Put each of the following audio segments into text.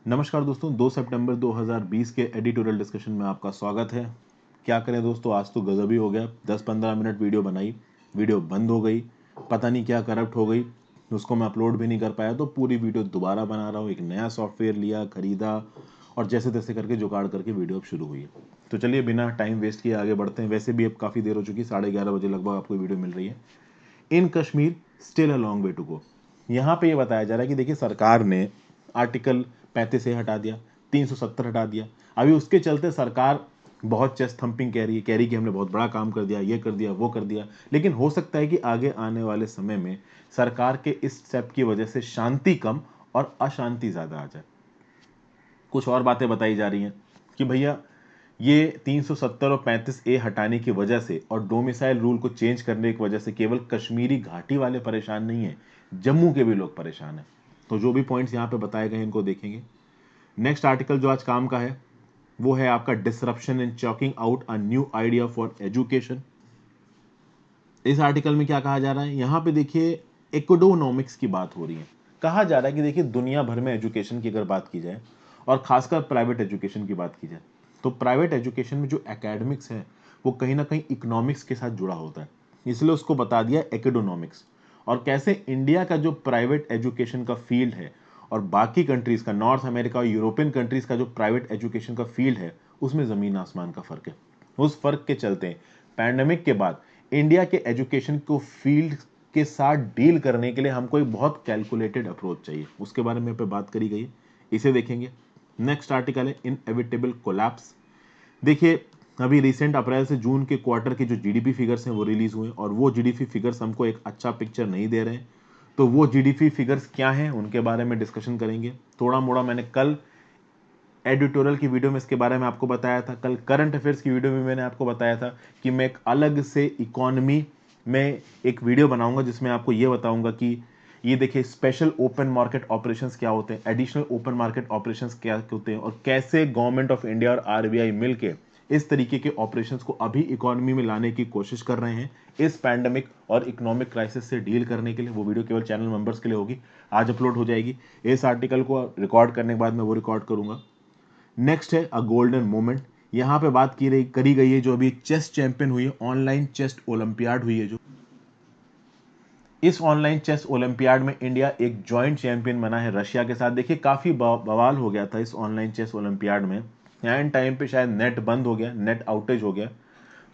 नमस्कार दोस्तों, 2 सितंबर 2020 के एडिटोरियल डिस्कशन में आपका स्वागत है। क्या करें दोस्तों, आज तो गजब ही हो गया। 10-15 मिनट वीडियो बनाई, वीडियो बंद हो गई, पता नहीं क्या करप्ट हो गई, उसको मैं अपलोड भी नहीं कर पाया। तो पूरी वीडियो दोबारा बना रहा हूँ। एक नया सॉफ्टवेयर लिया, खरीदा और जैसे तैसे करके जुगाड़ करके वीडियो अब शुरू हुई है। तो चलिए बिना टाइम वेस्ट किए आगे बढ़ते हैं। वैसे भी अब काफ़ी देर हो चुकी, 11:30 बजे लगभग आपको वीडियो मिल रही है। In Kashmir still a long way to go. यहाँ पे ये बताया जा रहा है कि देखिए, सरकार ने आर्टिकल 35 से हटा दिया, 370 हटा दिया। अभी उसके चलते सरकार बहुत चेस्ट थंपिंग कह रही कि हमने बहुत बड़ा काम कर दिया, ये कर दिया, वो कर दिया। लेकिन हो सकता है कि आगे आने वाले समय में सरकार के इस स्टेप की वजह से शांति कम और अशांति ज्यादा आ जाए। कुछ और बातें बताई जा रही हैं कि भैया ये 370 और 35A हटाने की वजह से और डोमिसाइल रूल को चेंज करने की वजह से केवल कश्मीरी घाटी वाले परेशान नहीं है, जम्मू के भी लोग परेशान हैं। तो जो भी पॉइंट्स यहाँ पे बताए गए हैं इनको देखेंगे। नेक्स्ट आर्टिकल जो आज काम का है वो है आपका disruption in choking out a new idea for education. इस आर्टिकल में क्या कहा जा रहा है, यहाँ पे देखिए इकोनॉमिक्स की बात हो रही है। कहा जा रहा है कि देखिए, दुनिया भर में एजुकेशन की अगर बात की जाए और खासकर प्राइवेट एजुकेशन की बात की जाए, तो प्राइवेट एजुकेशन में जो एकेडमिक्स है वो कहीं ना कहीं इकोनॉमिक्स के साथ जुड़ा होता है। इसलिए उसको बता दिया इकोनॉमिक्स। और कैसे इंडिया का जो प्राइवेट एजुकेशन का फील्ड है और बाकी कंट्रीज का, नॉर्थ अमेरिका और यूरोपियन कंट्रीज का जो प्राइवेट एजुकेशन का फील्ड है, उसमें जमीन आसमान का फर्क है। उस फर्क के चलते पैंडेमिक के बाद इंडिया के एजुकेशन को फील्ड के साथ डील करने के लिए हमको एक बहुत कैलकुलेटेड अप्रोच चाहिए। उसके बारे में पे बात करी गई है, इसे देखेंगे। नेक्स्ट आर्टिकल है इनएविटेबल कोलैप्स। देखिए, अभी रिसेंट अप्रैल से जून के क्वार्टर के जो जीडीपी फिगर्स हैं वो रिलीज हुए और वो जीडीपी फिगर्स हमको एक अच्छा पिक्चर नहीं दे रहे हैं। तो वो जीडीपी फिगर्स क्या हैं उनके बारे में डिस्कशन करेंगे। थोड़ा मोड़ा मैंने कल एडिटोरियल की वीडियो में इसके बारे में आपको बताया था, कल करंट अफेयर्स की वीडियो में मैंने आपको बताया था कि मैं एक अलग से इकोनॉमी में एक वीडियो बनाऊंगा जिसमें आपको ये बताऊंगा कि ये देखिए, स्पेशल ओपन मार्केट ऑपरेशंस क्या होते हैं, एडिशनल ओपन मार्केट ऑपरेशंस क्या होते हैं और कैसे गवर्नमेंट ऑफ इंडिया और आरबीआई मिलके इस तरीके के ऑपरेशंस को अभी इकोनॉमी में लाने की कोशिश कर रहे हैं इस पैंडेमिक और इकोनॉमिक क्राइसिस से डील करने के लिए। वो वीडियो केवल चैनल मेंबर्स के लिए होगी, आज अपलोड हो जाएगी। इस आर्टिकल को रिकॉर्ड करने के बाद मैं वो रिकॉर्ड करूंगा। नेक्स्ट है अ गोल्डन मोमेंट। यहाँ पे बात करी गई है जो अभी चेस चैंपियन हुई है, ऑनलाइन चेस ओलंपियाड हुई है जो, इस ऑनलाइन चेस ओलंपियाड में इंडिया एक जॉइंट चैंपियन बना है रशिया के साथ। देखिए, काफी बवाल हो गया था इस ऑनलाइन चेस ओलंपियाड में। एंड टाइम पे शायद नेट बंद हो गया, नेट आउटेज हो गया।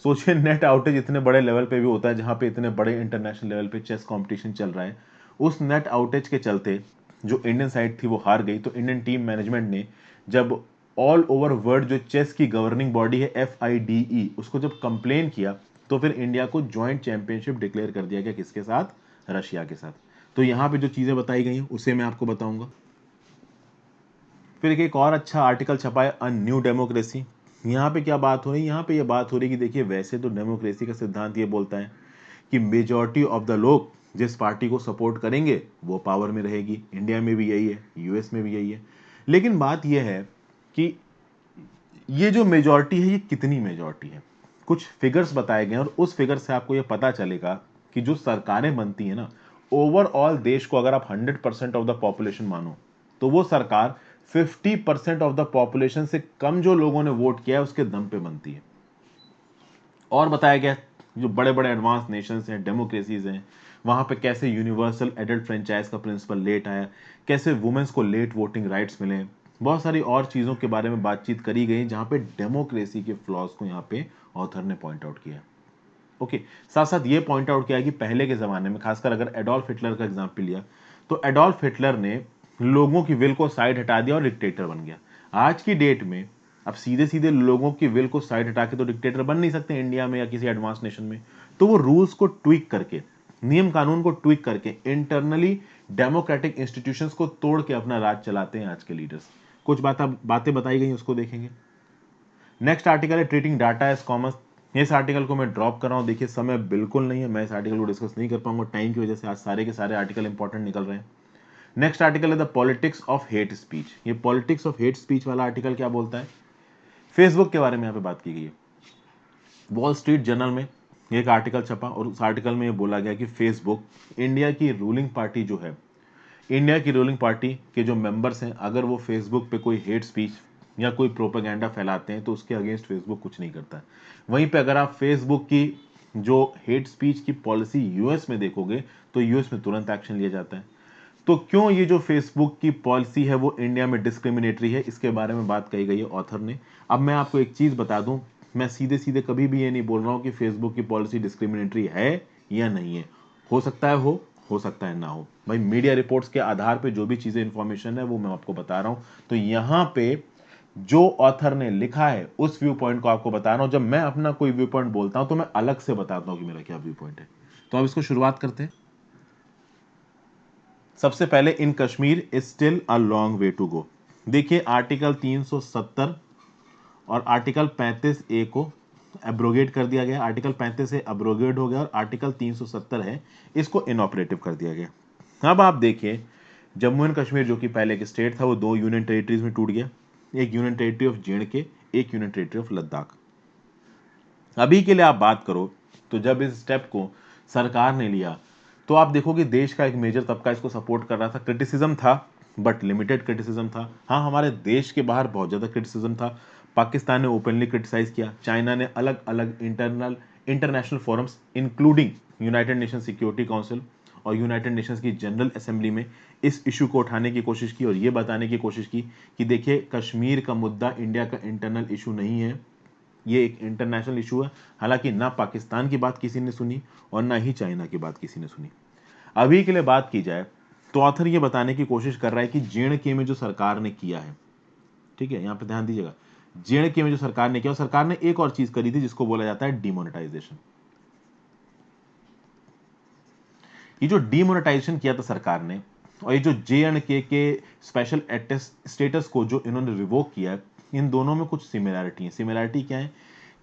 सोचिए, नेट आउटेज इतने बड़े लेवल पे भी होता है जहां पे इतने बड़े इंटरनेशनल लेवल पे चेस कंपटीशन चल रहा है। उस नेट आउटेज के चलते जो इंडियन साइड थी वो हार गई। तो इंडियन टीम मैनेजमेंट ने जब ऑल ओवर वर्ल्ड जो चेस की गवर्निंग बॉडी है FIDE, उसको जब कंप्लेन किया तो फिर इंडिया को ज्वाइंट चैंपियनशिप डिक्लेयर कर दिया गया। किसके साथ? रशिया के साथ। तो यहाँ पे जो चीजें बताई गई हैं उसे मैं आपको बताऊंगा। फिर एक और अच्छा आर्टिकल छपा है अ न्यू डेमोक्रेसी। यहाँ पे क्या बात हो रही है, यहाँ पे ये बात हो रही है कि देखिए, वैसे तो डेमोक्रेसी का सिद्धांत ये बोलता है कि मेजॉरिटी ऑफ द लोग जिस पार्टी को सपोर्ट करेंगे वो पावर में रहेगी। इंडिया में भी यही है, यूएस में भी यही है। लेकिन बात यह है कि ये जो मेजॉरिटी है ये कितनी मेजॉरिटी है। कुछ फिगर्स बताए गए हैं और उस फिगर से आपको ये पता चलेगा कि जो सरकारें बनती है ना, ओवरऑल देश को अगर आप 100% ऑफ द पॉपुलेशन मानो तो वो सरकार 50% ऑफ द पॉपुलेशन से कम जो लोगों ने वोट किया है उसके दम पे बनती है। और बताया गया जो बड़े बड़े एडवांस नेशंस हैं, डेमोक्रेसीज हैं, वहां पे कैसे यूनिवर्सल एडल्ट फ्रेंचाइज का प्रिंसिपल लेट आया, कैसे वुमेन्स को लेट वोटिंग राइट्स मिले। बहुत सारी और चीजों के बारे में बातचीत करी गई जहां पे डेमोक्रेसी के फ्लॉज को यहाँ पे ऑथर ने पॉइंट आउट किया। ओके, साथ साथ ये पॉइंट आउट किया कि पहले के जमाने में, खासकर अगर एडोल्फ हिटलर का एग्जाम्पल लिया, तो एडोल्फ हिटलर ने लोगों की विल को साइड हटा दिया और डिक्टेटर बन गया। आज की डेट में अब सीधे सीधे लोगों की विल को साइड हटा के तो डिक्टेटर बन नहीं सकते इंडिया में या किसी एडवांस नेशन में। तो वो रूल्स को ट्विक करके, नियम कानून को ट्विक करके, इंटरनली डेमोक्रेटिक इंस्टीट्यूशंस को तोड़ के अपना राज चलाते हैं आज के लीडर्स। कुछ बातें बताई गई उसको देखेंगे। नेक्स्ट आर्टिकल है ट्रीटिंग डाटा एज कॉमर्स। इस आर्टिकल को मैं ड्रॉप कर रहा हूं। देखिए, समय बिल्कुल नहीं है, मैं इस आर्टिकल को डिस्कस नहीं कर पाऊंगा टाइम की वजह से। आज सारे के सारे आर्टिकल इंपॉर्टेंट निकल रहे हैं। नेक्स्ट आर्टिकल है the politics of hate speech. ये पॉलिटिक्स ऑफ हेट स्पीच वाला आर्टिकल क्या बोलता है? फेसबुक के बारे में यहाँ पे बात की गई है। वॉल स्ट्रीट जर्नल में एक आर्टिकल छपा और उस आर्टिकल में ये बोला गया कि फेसबुक, इंडिया की रूलिंग पार्टी जो है, इंडिया की रूलिंग पार्टी के जो मेंबर्स हैं, अगर वो फेसबुक पे कोई हेट स्पीच या कोई प्रोपेगेंडा फैलाते हैं तो उसके अगेंस्ट फेसबुक कुछ नहीं करता है। वहीं पे अगर आप फेसबुक की जो हेट स्पीच की पॉलिसी यूएस में देखोगे तो यूएस में तुरंत एक्शन लिया जाता है। तो क्यों ये जो फेसबुक की पॉलिसी है वो इंडिया में डिस्क्रिमिनेटरी है, इसके बारे में बात कही गई है ऑथर ने। अब मैं आपको एक चीज बता दूं, मैं सीधे सीधे कभी भी ये नहीं बोल रहा हूं कि फेसबुक की पॉलिसी डिस्क्रिमिनेटरी है या नहीं है। हो सकता है हो सकता है ना हो। भाई मीडिया रिपोर्ट्स के आधार पे जो भी चीजें इंफॉर्मेशन है वो मैं आपको बता रहा हूं। तो यहां पे जो ऑथर ने लिखा है उस व्यू पॉइंट को आपको बता रहा हूं। जब मैं अपना कोई व्यू पॉइंट बोलता हूं तो मैं अलग से बताता हूं कि मेरा क्या व्यू पॉइंट है। तो अब इसको शुरुआत करते हैं। सबसे पहले, in Kashmir is still a long way to go. देखिए आर्टिकल 370 और आर्टिकल 35 ए को एब्रोगेट कर दिया गया। आर्टिकल 35 ए एब्रोगेट हो गया और आर्टिकल 370 है इसको इनऑपरेटिव कर दिया गया। अब आप देखिए, जम्मू एंड कश्मीर जो कि पहले एक स्टेट था वो दो यूनियन टेरिटरीज में टूट गया। एक यूनियन टेरिटरी ऑफ जे एक यूनियन टेरिटरी ऑफ लद्दाख। अभी के लिए आप बात करो तो जब इस स्टेप को सरकार ने लिया तो आप देखोगे देश का एक मेजर तबका इसको सपोर्ट कर रहा था। क्रिटिसिज्म था बट लिमिटेड क्रिटिसिज्म था। हाँ, हमारे देश के बाहर बहुत ज्यादा क्रिटिसिज्म था। पाकिस्तान ने ओपनली क्रिटिसाइज किया, चाइना ने अलग अलग international forums including United nation security council और यूनाइटेड नेशंस की जनरल असेंबली में इस इशू को उठाने की कोशिश की और ये बताने की कोशिश की कि देखिए कश्मीर का मुद्दा इंडिया का इंटरनल इशू नहीं है, ये एक इंटरनेशनल इशू है। हालांकि ना पाकिस्तान की बात किसी ने सुनी और ना ही चाइना की बात किसी ने सुनी। अभी के लिए बात की जाए तो ऑथर ये बताने की कोशिश कर रहा है कि जे में जो सरकार ने किया है, ठीक है, यहां पे ध्यान दीजिएगा, जे में जो सरकार ने किया, सरकार ने एक और चीज करी थी जिसको बोला जाता है डिमोनेटाइजेशन। ये जो डिमोनेटाइजेशन किया था सरकार ने और ये जो जे स्पेशल स्टेटस को जो इन्होंने रिवोक किया है, इन दोनों में कुछ सिमिलैरिटी है। सिमिलैरिटी क्या है?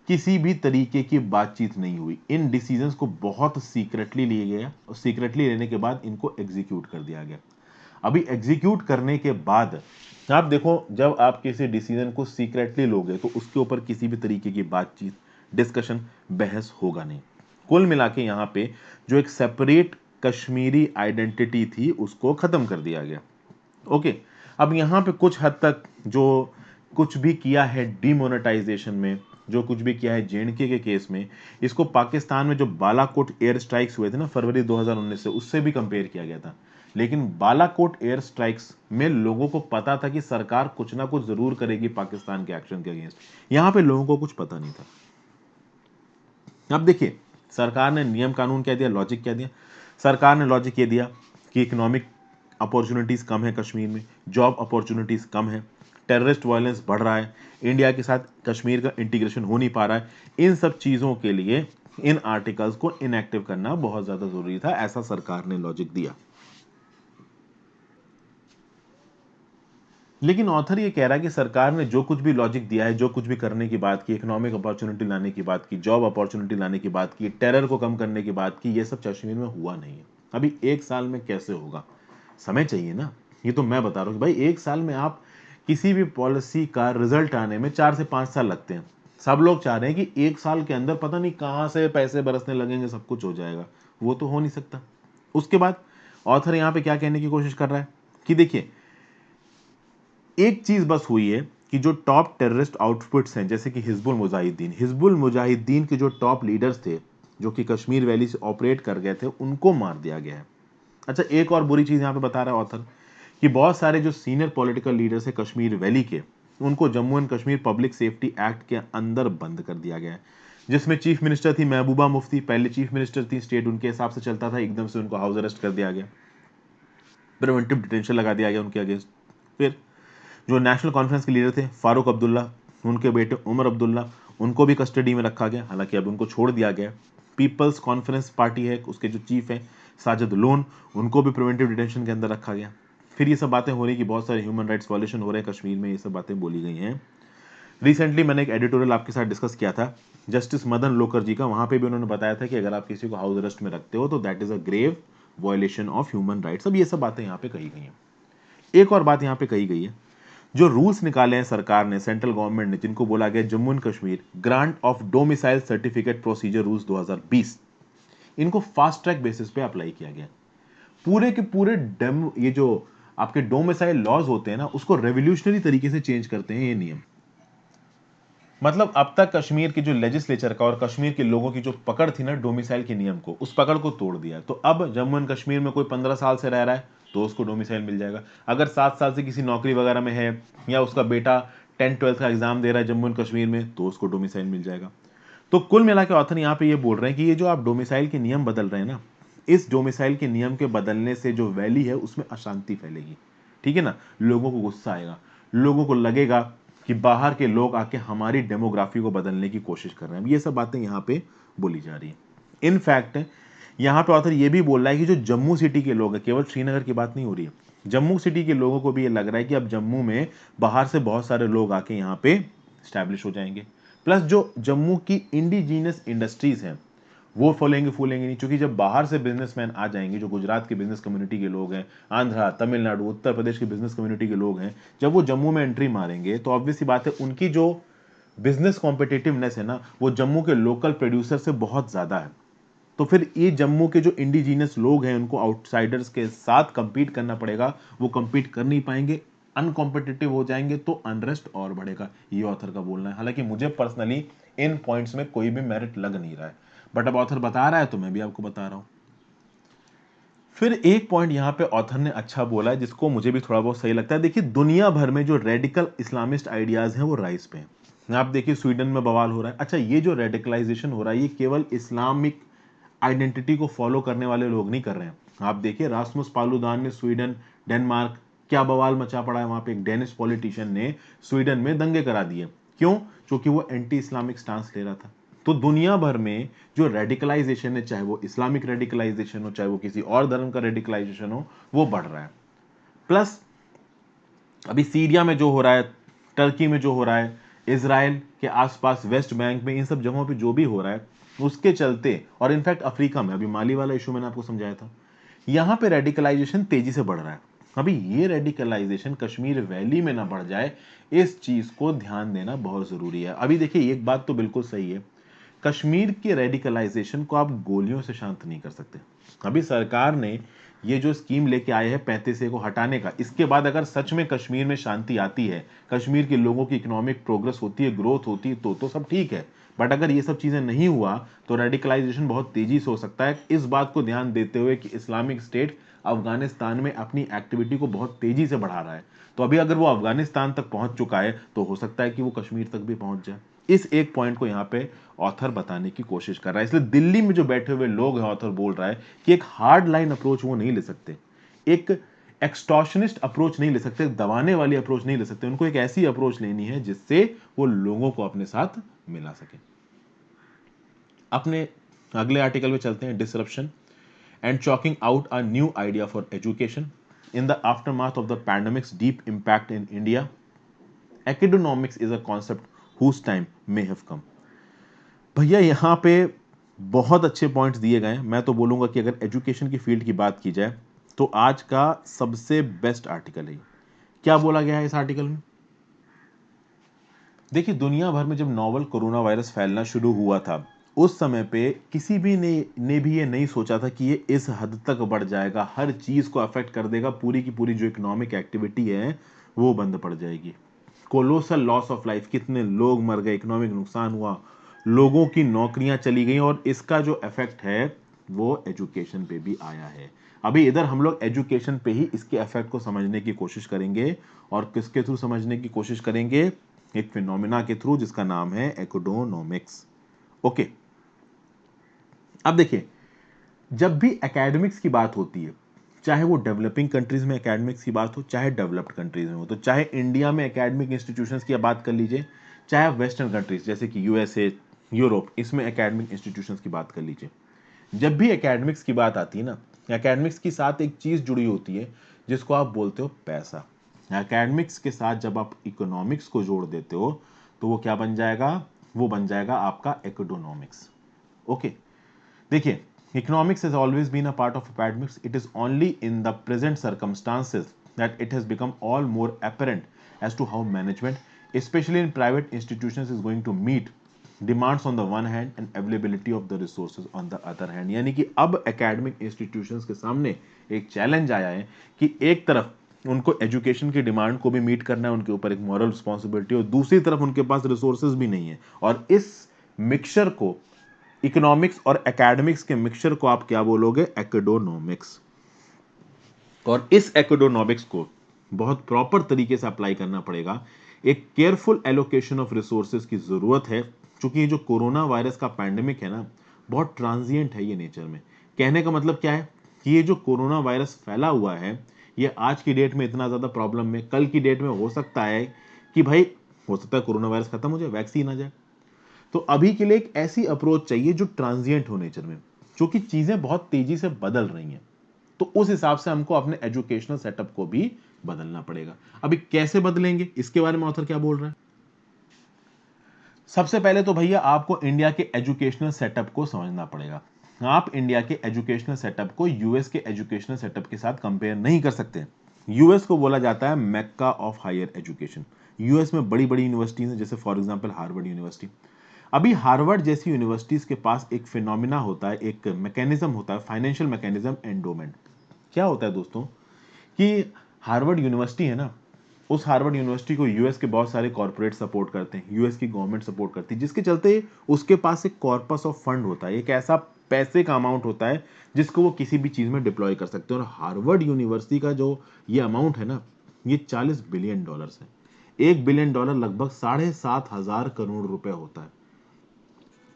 किसी भी तरीके की बातचीत नहीं हुई। इन डिसीजंस को बहुत सीक्रेटली लिया गया और सीक्रेटली लेने के बाद इनको एग्जीक्यूट कर दिया गया। अभी एग्जीक्यूट करने के बाद आप देखो, जब आप किसी डिसीजन को सीक्रेटली लोगे तो उसके ऊपर किसी भी तरीके की बातचीत, डिस्कशन, बहस होगा नहीं। कुल मिला के यहाँ पे जो एक सेपरेट कश्मीरी आइडेंटिटी थी उसको खत्म कर दिया गया। ओके, अब यहाँ पे कुछ हद तक जो कुछ भी किया है डिमोनेटाइजेशन में, जो कुछ भी किया है जे के केस में, इसको पाकिस्तान में जो बालाकोट एयर स्ट्राइक्स हुए थे ना फरवरी 2019 से, उससे भी कंपेयर किया गया था। लेकिन बालाकोट एयर स्ट्राइक्स में लोगों को पता था कि सरकार कुछ ना कुछ जरूर करेगी पाकिस्तान के एक्शन के अगेंस्ट। यहां पे लोगों को कुछ पता नहीं था। अब देखिए, सरकार ने नियम कानून क्या दिया, लॉजिक क्या दिया? सरकार ने लॉजिक ये दिया कि इकोनॉमिक अपॉर्चुनिटीज कम है कश्मीर में, जॉब अपॉर्चुनिटीज कम है, टेररिस्ट वायलेंस बढ़ रहा है, इंडिया के साथ कश्मीर का इंटीग्रेशन हो नहीं पा रहा है। इन सब चीजों के लिए इन आर्टिकल्स को इनएक्टिव करना बहुत ज्यादा जरूरी था, ऐसा सरकार ने लॉजिक दिया। लेकिन ऑथर ये कह रहा है कि सरकार ने जो कुछ भी लॉजिक दिया है, जो कुछ भी करने की बात की, इकोनॉमिक अपॉर्चुनिटी लाने की बात की, जॉब अपॉर्चुनिटी लाने की बात की, टेरर को कम करने की बात की, ये सब कश्मीर में हुआ नहीं है। अभी एक साल में कैसे होगा? समय चाहिए ना। ये तो मैं बता रहा हूँ कि भाई एक साल में आप किसी भी पॉलिसी का रिजल्ट आने में 4 से 5 साल लगते हैं। सब लोग चाह रहे हैं कि एक साल के अंदर पता नहीं कहां से पैसे बरसने लगेंगे, सब कुछ हो जाएगा। वो तो हो नहीं सकता। उसके बाद ऑथर यहां पे क्या कहने की कोशिश कर रहा है कि देखिए, एक चीज बस हुई है कि जो टॉप टेररिस्ट आउटफिट्स हैं जैसे कि हिजबुल मुजाहिदीन के जो टॉप लीडर्स थे जो कि कश्मीर वैली से ऑपरेट कर गए थे, उनको मार दिया गया है। अच्छा, एक और बुरी चीज यहां पे बता रहा है ऑथर कि बहुत सारे जो सीनियर पॉलिटिकल लीडर्स हैं कश्मीर वैली के, उनको Jammu and Kashmir public safety act के अंदर बंद कर दिया गया है। जिसमें चीफ मिनिस्टर थी महबूबा मुफ्ती, पहले चीफ मिनिस्टर थी, स्टेट उनके हिसाब से चलता था, एकदम से उनको हाउस अरेस्ट कर दिया गया, प्रिवेंटिव डिटेंशन लगा दिया गया उनके अगेंस्ट। फिर जो नेशनल कॉन्फ्रेंस के लीडर थे फारूक अब्दुल्ला, उनके बेटे उमर अब्दुल्ला, उनको भी कस्टडी में रखा गया, हालांकि अब उनको छोड़ दिया गया। पीपल्स कॉन्फ्रेंस पार्टी है, उसके जो चीफ है साजिद लोन, उनको भी प्रिवेंटिव डिटेंशन के अंदर रखा गया। फिर ये सब बातें हो रही कि बहुत सारे ह्यूमन राइट्स वायलेशन हो रहे हैं कश्मीर में, ये सब बातें बोली गई हैं। रिसेंटली मैंने एक एडिटोरियल आपके साथ डिस्कस किया था जस्टिस मदन लोकर जी का, वहां पे भी उन्होंने बताया था कि अगर आप किसी को हाउस अरेस्ट में रखते हो तो that is a grave violation of human rights. अब ये सब बातें यहाँ पे कही गई हैं। एक और बात यहाँ पे कही गई है, जो रूल्स निकाले हैं सरकार ने, सेंट्रल गवर्नमेंट ने, जिनको बोला गया Jammu and Kashmir grant of domicile certificate procedure rules 2020, इनको फास्ट ट्रैक बेसिस पे अप्लाई किया गया। पूरे के पूरे ये जो आपके डोमिसाइल लॉज होते हैं ना, उसको रेवोल्यूशनरी तरीके से चेंज करते हैं ये नियम। मतलब अब तक कश्मीर की जो लेजिस्लेचर का और कश्मीर के लोगों की जो पकड़ थी ना डोमिसाइल के नियम को, उस पकड़ को तोड़ दिया। तो अब जम्मू एंड कश्मीर में कोई 15 साल से रह रहा है तो उसको डोमिसाइल मिल जाएगा। अगर 7 साल से किसी नौकरी वगैरह में है या उसका बेटा 10th-12th का एग्जाम दे रहा है जम्मू एंड कश्मीर में, तो उसको डोमिसाइल मिल जाएगा। तो कुल मिला के ऑथर यहाँ पे ये बोल रहे हैं कि ये जो आप डोमिसाइल के नियम बदल रहे हैं ना, इस डोमिसाइल के नियम के बदलने से जो वैली है उसमें अशांति फैलेगी। ठीक है ना, लोगों को गुस्सा आएगा, लोगों को लगेगा कि बाहर के लोग आके हमारी डेमोग्राफी को बदलने की कोशिश कर रहे हैं। ये सब बातें यहाँ पे बोली जा रही है। इनफैक्ट यहाँ पे ऑथर ये भी बोल रहा है कि जो जम्मू सिटी के लोग हैं, केवल श्रीनगर की बात नहीं हो रही है, जम्मू सिटी के लोगों को भी ये लग रहा है कि अब जम्मू में बाहर से बहुत सारे लोग आके यहाँ पे स्टैब्लिश हो जाएंगे। प्लस जो जम्मू की इंडिजीनियस इंडस्ट्रीज हैं वो फूलेंगे नहीं, क्योंकि जब बाहर से बिजनेसमैन आ जाएंगे, जो गुजरात की बिजनेस कम्युनिटी के लोग हैं, आंध्रा, तमिलनाडु, उत्तर प्रदेश की बिजनेस कम्युनिटी के लोग हैं, जब वो जम्मू में एंट्री मारेंगे तो ऑब्वियस सी बात है उनकी जो बिजनेस कॉम्पिटिटिवनेस है ना, वो जम्मू के लोकल प्रोड्यूसर से बहुत ज्यादा है। तो फिर ये जम्मू के जो इंडिजीनियस लोग हैं उनको आउटसाइडर्स के साथ कंपीट करना पड़ेगा, वो कंपीट कर नहीं पाएंगे, अनकॉम्पिटिटिव हो जाएंगे, तो अनरेस्ट और बढ़ेगा, ये ऑथर का बोलना है। हालांकि मुझे पर्सनली इन पॉइंट्स में कोई भी मेरिट लग नहीं रहा है, बट अब ऑथर बता रहा है तो मैं भी आपको बता रहा हूं। फिर एक पॉइंट यहां पे ऑथर ने अच्छा बोला है जिसको मुझे भी थोड़ा बहुत सही लगता है। देखिए दुनिया भर में जो रेडिकल इस्लामिस्ट आइडियाज हैं वो राइज पे हैं। आप देखिए स्वीडन में बवाल हो रहा है। अच्छा, ये जो रेडिकलाइजेशन हो रहा है ये केवल इस्लामिक आइडेंटिटी को फॉलो करने वाले लोग नहीं कर रहे हैं। आप देखिए रास्मुस पालुदान ने स्वीडन, डेनमार्क, क्या बवाल मचा पड़ा है वहां पे। एक डेनिश पॉलिटिशियन ने स्वीडन में दंगे करा दिए, क्यों? क्योंकि वो एंटी इस्लामिक स्टांस ले रहा था। तो दुनिया भर में जो रेडिकलाइजेशन है, चाहे वो इस्लामिक रेडिकलाइजेशन हो, चाहे वो किसी और धर्म का रेडिकलाइजेशन हो, वो बढ़ रहा है। प्लस अभी सीरिया में जो हो रहा है, टर्की में जो हो रहा है, इसराइल के आसपास, वेस्ट बैंक में, इन सब जगहों पे जो भी हो रहा है उसके चलते, और इनफैक्ट अफ्रीका में अभी माली वाला इशू मैंने आपको समझाया था, यहां पे रेडिकलाइजेशन तेजी से बढ़ रहा है। अभी ये रेडिकलाइजेशन कश्मीर वैली में ना बढ़ जाए, इस चीज को ध्यान देना बहुत जरूरी है। अभी देखिए एक बात तो बिल्कुल सही है, कश्मीर के रेडिकलाइजेशन को आप गोलियों से शांत नहीं कर सकते। अभी सरकार ने ये जो स्कीम लेके आए हैं 35A को हटाने का, इसके बाद अगर सच में कश्मीर में शांति आती है, कश्मीर के लोगों की इकोनॉमिक प्रोग्रेस होती है, ग्रोथ होती है, तो सब ठीक है। बट अगर ये सब चीजें नहीं हुआ तो रेडिकलाइजेशन बहुत तेजी से हो सकता है। इस बात को ध्यान देते हुए कि इस्लामिक स्टेट अफगानिस्तान में अपनी एक्टिविटी को बहुत तेजी से बढ़ा रहा है, तो अभी अगर वो अफगानिस्तान तक पहुंच चुका है तो हो सकता है कि वो कश्मीर तक भी पहुंच जाए। इस एक पॉइंट को यहाँ पे ऑथर बताने की कोशिश कर रहा है। इसलिए दिल्ली में जो बैठे हुए लोग हैं, ऑथर बोल रहा है कि एक हार्ड लाइन अप्रोच वो नहीं ले सकते, एक एक्सटॉर्शनिस्ट अप्रोच नहीं ले सकते, दबाने वाली अप्रोच नहीं ले सकते। उनको एक ऐसी अप्रोच लेनी है जिससे वो लोगों को अपने साथ मिला सके। अपने अगले आर्टिकल में चलते हैं, disruption and chalking out a new idea for education in the aftermath of the pandemic's deep impact in India, acadonomics is a concept whose time may have come. भैया यहाँ पे बहुत अच्छे पॉइंट्स दिए गए हैं। मैं तो बोलूंगा कि अगर एजुकेशन की फील्ड की बात की जाए तो आज का सबसे बेस्ट आर्टिकल है। क्या बोला गया है इस आर्टिकल में? देखिए दुनिया भर में जब नोवल कोरोना वायरस फैलना शुरू हुआ था, उस समय पे किसी भी ने भी ये नहीं सोचा था कि ये इस हद तक बढ़ जाएगा, हर चीज को अफेक्ट कर देगा, पूरी की पूरी जो इकोनॉमिक एक्टिविटी है वो बंद पड़ जाएगी। कोलोसल लॉस ऑफ लाइफ, कितने लोग मर गए, इकोनॉमिक नुकसान हुआ, लोगों की नौकरियां चली गई, और इसका जो इफेक्ट है वो एजुकेशन पे भी आया है। अभी इधर हम लोग एजुकेशन पे ही इसके इफेक्ट को समझने की कोशिश करेंगे, और किसके थ्रू समझने की कोशिश करेंगे? एक फिनोमिना के थ्रू जिसका नाम है एकोडोनोमिक्स। ओके, अब देखिए जब भी एकेडमिक्स की बात होती है, चाहे वो डेवलपिंग कंट्रीज में एकेडमिक्स की बात हो, चाहे डेवलप्ड कंट्रीज में हो, तो चाहे इंडिया में एकेडमिक इंस्टीट्यूशंस की बात कर लीजिए, चाहे वेस्टर्न कंट्रीज जैसे कि यूएसए, यूरोप, इसमें एकेडमिक इंस्टीट्यूशंस की बात कर लीजिए, जब भी एकेडमिक्स की बात आती है ना, एकेडमिक्स के साथ एक चीज जुड़ी होती है जिसको आप बोलते हो पैसा। एकेडमिक्स के साथ जब आप इकोनॉमिक्स को जोड़ देते हो तो वो क्या बन जाएगा? वो बन जाएगा आपका एकोडोनॉमिक्स। ओके, देखिए economics has always been a part of academics. It is only in the present circumstances that it has become all more apparent as to how management, especially in private institutions, is going to meet demands on the one hand and availability of the resources on the other hand. यानी कि अब academic institutions के सामने एक challenge आया है कि एक तरफ उनको एजुकेशन की डिमांड को भी मीट करना है, उनके ऊपर एक मॉरल रिस्पॉन्सिबिलिटी, और दूसरी तरफ उनके पास रिसोर्सेज भी नहीं है। और इस मिक्सचर को, इकोनॉमिक्स और एकेडमिक्स के मिक्सचर को आप क्या बोलोगे? एकेडोनॉमिक्स। और इस एकेडोनॉमिक्स को बहुत प्रॉपर तरीके से अप्लाई करना पड़ेगा। एक केयरफुल एलोकेशन ऑफ रिसोर्सेज की जरूरत है, क्योंकि ये जो कोरोना वायरस का पैंडेमिक है ना, बहुत ट्रांजिएंट है ये नेचर में। कहने का मतलब क्या है कि ये जो कोरोना वायरस फैला हुआ है, ये आज की डेट में इतना ज्यादा प्रॉब्लम में, कल की डेट में हो सकता है कि भाई, हो सकता है कोरोना वायरस खत्म हो जाए, वैक्सीन आ जाए। तो अभी के लिए एक ऐसी अप्रोच चाहिए जो ट्रांजिएंट हो नेचर में, क्योंकि चीजें बहुत तेजी से बदल रही हैं। तो उस हिसाब से हमको अपने एजुकेशनल सेटअप को भी बदलना पड़ेगा। अभी कैसे बदलेंगे, इसके बारे में ऑथर क्या बोल रहा है? सबसे पहले तो भैया आपको इंडिया के एजुकेशनल सेटअप को समझना पड़ेगा। आप इंडिया के एजुकेशनल सेटअप को यूएस के एजुकेशनल सेटअप के साथ कंपेयर नहीं कर सकते। यूएस को बोला जाता है macaca of higher education. US में बड़ी बड़ी यूनिवर्सिटीज हैं, जैसे फॉर एग्जांपल हार्वर्ड यूनिवर्सिटी। अभी हार्वर्ड जैसी यूनिवर्सिटीज के पास एक फिनोमिना होता है, एक मैकेनिज्म होता है, फाइनेंशियल मैकेनिज्म, एंडोमेंट। क्या होता है दोस्तों कि हार्वर्ड यूनिवर्सिटी है ना, उस हार्वर्ड यूनिवर्सिटी को यूएस के बहुत सारे कॉर्पोरेट सपोर्ट करते हैं, यूएस की गवर्नमेंट सपोर्ट करती है, जिसके चलते उसके पास एक कॉर्पस ऑफ फंड होता है, एक ऐसा पैसे का अमाउंट होता है जिसको वो किसी भी चीज में डिप्लॉय कर सकते हैं। और हार्वर्ड यूनिवर्सिटी का जो ये अमाउंट है ना, ये $40 बिलियन है। $1 बिलियन लगभग 7,500 करोड़ होता है।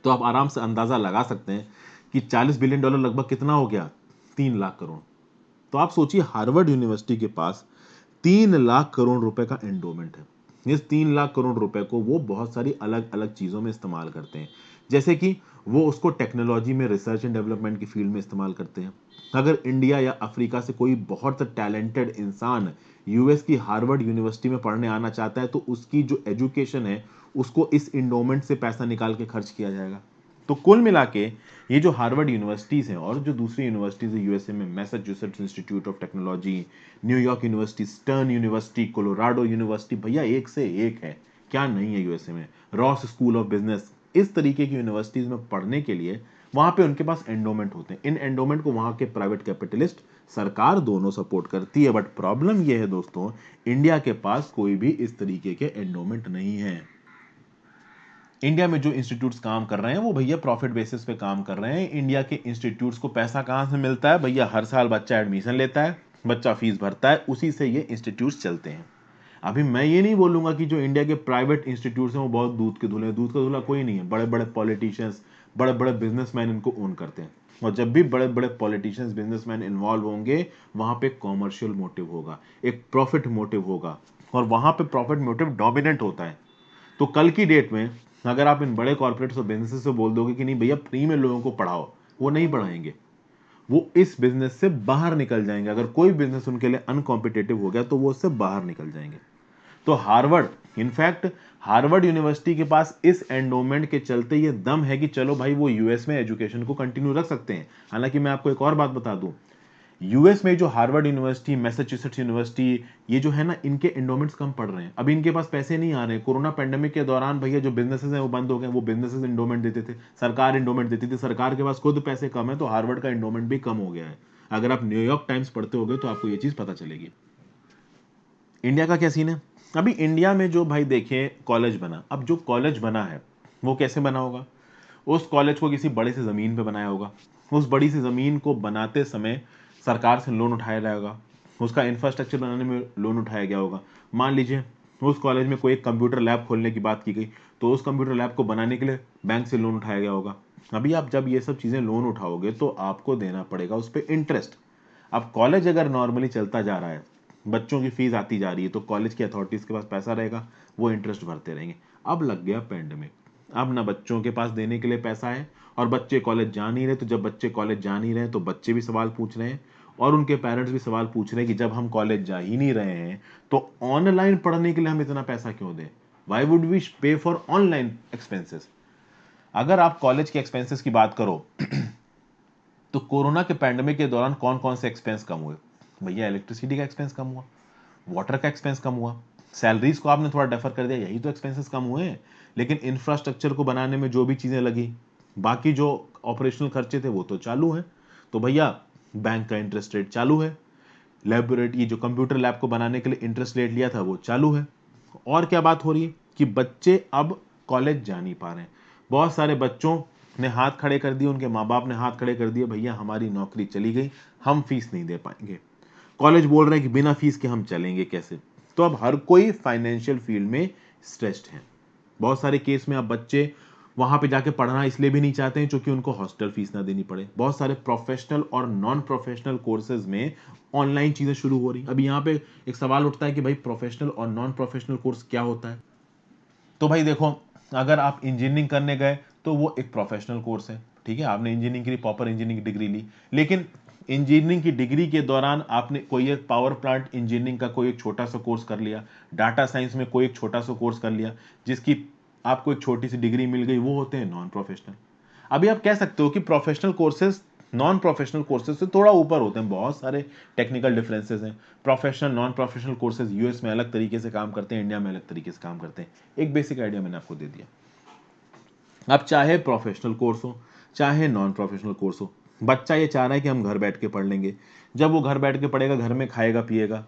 तो आप आराम से अंदाजा लगा सकते हैं कि $40 बिलियन लगभग कितना हो गया? 3 लाख करोड़। तो आप सोचिए हार्वर्ड यूनिवर्सिटी के पास 3 लाख करोड़ रुपए का एंडोमेंट है। इस 3 लाख करोड़ रुपए को वो बहुत सारी अलग अलग चीजों में इस्तेमाल करते हैं, जैसे कि वो उसको टेक्नोलॉजी में, रिसर्च एंड डेवलपमेंट की फील्ड में इस्तेमाल करते हैं। अगर इंडिया या अफ्रीका से कोई बहुत टैलेंटेड इंसान यूएस की हार्वर्ड यूनिवर्सिटी में पढ़ने आना चाहता है, तो उसकी जो एजुकेशन है उसको इस इंडोमेंट से पैसा निकाल के खर्च किया जाएगा। तो कुल मिला के ये जो हार्वर्ड यूनिवर्सिटीज हैं और जो दूसरी यूनिवर्सिटीज है यूएसए में, Massachusetts institute of technology, New York university, stern university, Colorado university, भैया एक से एक है, क्या नहीं है यूएसए में। रॉस स्कूल ऑफ बिजनेस, इस तरीके की यूनिवर्सिटीज में पढ़ने के लिए वहां पे उनके पास एंडोमेंट होते हैं। इन एंडोमेंट को वहां के प्राइवेट कैपिटलिस्ट, सरकार दोनों सपोर्ट करती है। बट प्रॉब्लम यह है दोस्तों, इंडिया के पास कोई भी इस तरीके के एंडोमेंट नहीं है। इंडिया में जो इंस्टीट्यूट्स काम कर रहे हैं वो भैया प्रॉफिट बेसिस पे काम कर रहे हैं। इंडिया के इंस्टीट्यूट्स को पैसा कहां से मिलता है भैया? हर साल बच्चा एडमिशन लेता है, बच्चा फीस भरता है, उसी से ये इंस्टीट्यूट्स चलते हैं। अभी मैं ये नहीं बोलूंगा कि जो इंडिया के प्राइवेट इंस्टीट्यूट्स हैं वो बहुत दूध के धुले हैं। दूध का धुला कोई नहीं है। बड़े बड़े पॉलिटिशियंस, बड़े बड़े बिजनेसमैन इनको ओन करते हैं। और जब भी बड़े बड़े पॉलिटिशियंस, बिजनेसमैन इन्वॉल्व होंगे, वहां पे कॉमर्शियल मोटिव होगा, एक प्रॉफिट मोटिव होगा, और वहां पे प्रॉफिट मोटिव डोमिनेंट होता है। तो कल की डेट में अगर आप इन बड़े कॉर्पोरेट्स और बिजनेसेस से बोल दोगे कि नहीं भैया फ्री में लोगों को पढ़ाओ, वो नहीं पढ़ाएंगे। वो इस बिजनेस से बाहर निकल जाएंगे। अगर कोई बिजनेस उनके लिए अनकॉम्पिटेटिव हो गया तो वो उससे बाहर निकल जाएंगे। तो हार्वर्ड, इनफैक्ट हार्वर्ड यूनिवर्सिटी के पास इस एंडोमेंट के चलते ये दम है कि चलो भाई वो यूएस में एजुकेशन को कंटिन्यू रख सकते हैं। हालांकि मैं आपको एक और बात बता दूं, यूएस में जो हार्वर्ड यूनिवर्सिटी, मैसाचुसेट्स यूनिवर्सिटी, ये जो है ना, इनके एंडोमेंट्स कम पड़ रहे हैं। अभी इनके पास पैसे नहीं आ रहे हैं। कोरोना पेंडेमिक के दौरान भैया जो बिजनेसेस हैं वो बंद हो गए। वो बिजनेसेस एंडोमेंट देते थे, सरकार एंडोमेंट देती थी। सरकार के पास खुद पैसे कम है तो हार्वर्ड का एंडोमेंट भी कम हो गया है। अगर आप न्यूयॉर्क टाइम्स पढ़ते होगे तो आपको ये चीज पता चलेगी। इंडिया का क्या सीन है? अभी इंडिया में जो भाई देखें कॉलेज बना, अब जो कॉलेज बना है वो कैसे बना होगा? उस कॉलेज को किसी बड़े से जमीन पे बनाया होगा। उस बड़ी सी जमीन को बनाते समय सरकार से लोन उठाया जाएगा। उसका इंफ्रास्ट्रक्चर बनाने में लोन उठाया गया होगा। मान लीजिए उस कॉलेज में कोई एक कंप्यूटर लैब खोलने की बात की गई, तो उस कंप्यूटर लैब को बनाने के लिए बैंक से लोन उठाया गया होगा। अभी आप जब ये सब चीजें लोन उठाओगे तो आपको देना पड़ेगा उस पर इंटरेस्ट। अब कॉलेज अगर नॉर्मली चलता जा रहा है, बच्चों की फीस आती जा रही है, तो कॉलेज की अथॉरिटीज के पास पैसा रहेगा, वो इंटरेस्ट भरते रहेंगे। अब लग गया पेंडेमिक, अब ना बच्चों के पास देने के लिए पैसा है और बच्चे कॉलेज जा नहीं रहे। तो जब बच्चे कॉलेज जा नहीं रहे तो बच्चे भी सवाल पूछ रहे हैं और उनके पेरेंट्स भी सवाल पूछ रहे हैं कि जब हम कॉलेज जा ही नहीं रहे हैं तो ऑनलाइन पढ़ने के लिए हम इतना पैसा क्यों दें? वाई वुड वी पे फॉर ऑनलाइन एक्सपेंसेस? अगर आप कॉलेज के एक्सपेंसेस की बात करो तो कोरोना के पैंडेमिक के दौरान कौन कौन से एक्सपेंस कम हुए? भैया इलेक्ट्रिसिटी का एक्सपेंस कम हुआ, वाटर का एक्सपेंस कम हुआ, सैलरीज को आपने थोड़ा डेफर कर दिया, यही तो एक्सपेंसेस कम हुए हैं। लेकिन इंफ्रास्ट्रक्चर को बनाने में जो भी चीजें लगी, बाकी जो ऑपरेशनल खर्चे थे वो तो चालू हैं। तो भैया बैंक का इंटरेस्ट रेट चालू है, लैबोरेटरी जो कंप्यूटर लैब को बनाने के लिए इंटरेस्ट रेट लिया था वो चालू है। और क्या बात हो रही है कि बच्चे अब कॉलेज जा नहीं पा रहे हैं। बहुत सारे बच्चों ने हाथ खड़े कर दिए, उनके माँ बाप ने हाथ खड़े कर दिए, भैया हमारी नौकरी चली गई, हम फीस नहीं दे पाएंगे। कॉलेज बोल रहे हैं कि बिना फीस के हम चलेंगे कैसे। तो अब हर कोई फाइनेंशियल फील्ड में स्ट्रेस्ड है। बहुत सारे केस में अब बच्चे वहां पे जाके पढ़ना इसलिए भी नहीं चाहते हैं क्योंकि उनको हॉस्टल फीस ना देनी पड़े। बहुत सारे प्रोफेशनल और नॉन प्रोफेशनल कोर्सेज में ऑनलाइन चीजें शुरू हो रही। अभी यहाँ पे एक सवाल उठता है कि भाई प्रोफेशनल और नॉन प्रोफेशनल कोर्स क्या होता है। तो भाई देखो, अगर आप इंजीनियरिंग करने गए तो वो एक प्रोफेशनल कोर्स है, ठीक है, आपने इंजीनियरिंग की प्रॉपर इंजीनियरिंग डिग्री ली। लेकिन इंजीनियरिंग की डिग्री के दौरान आपने कोई एक पावर प्लांट इंजीनियरिंग का कोई एक छोटा सा कोर्स कर लिया, डाटा साइंस में कोई एक छोटा सा कोर्स कर लिया, जिसकी आपको एक छोटी सी डिग्री मिल गई, वो होते हैं नॉन प्रोफेशनल। अभी आप कह सकते हो कि professional courses non professional courses से थोड़ा ऊपर होते हैं, बहुत सारे टेक्निकल डिफरेंसेस हैं। Professional non professional courses US में अलग तरीके से काम करते हैं, इंडिया में अलग तरीके से काम करते हैं। एक बेसिक आइडिया मैंने आपको दे दिया। अब चाहे प्रोफेशनल कोर्स हो चाहे नॉन प्रोफेशनल कोर्स हो, बच्चा ये चाह रहा है कि हम घर बैठ के पढ़ लेंगे। जब वो घर बैठ के पढ़ेगा, घर में खाएगा पिएगा,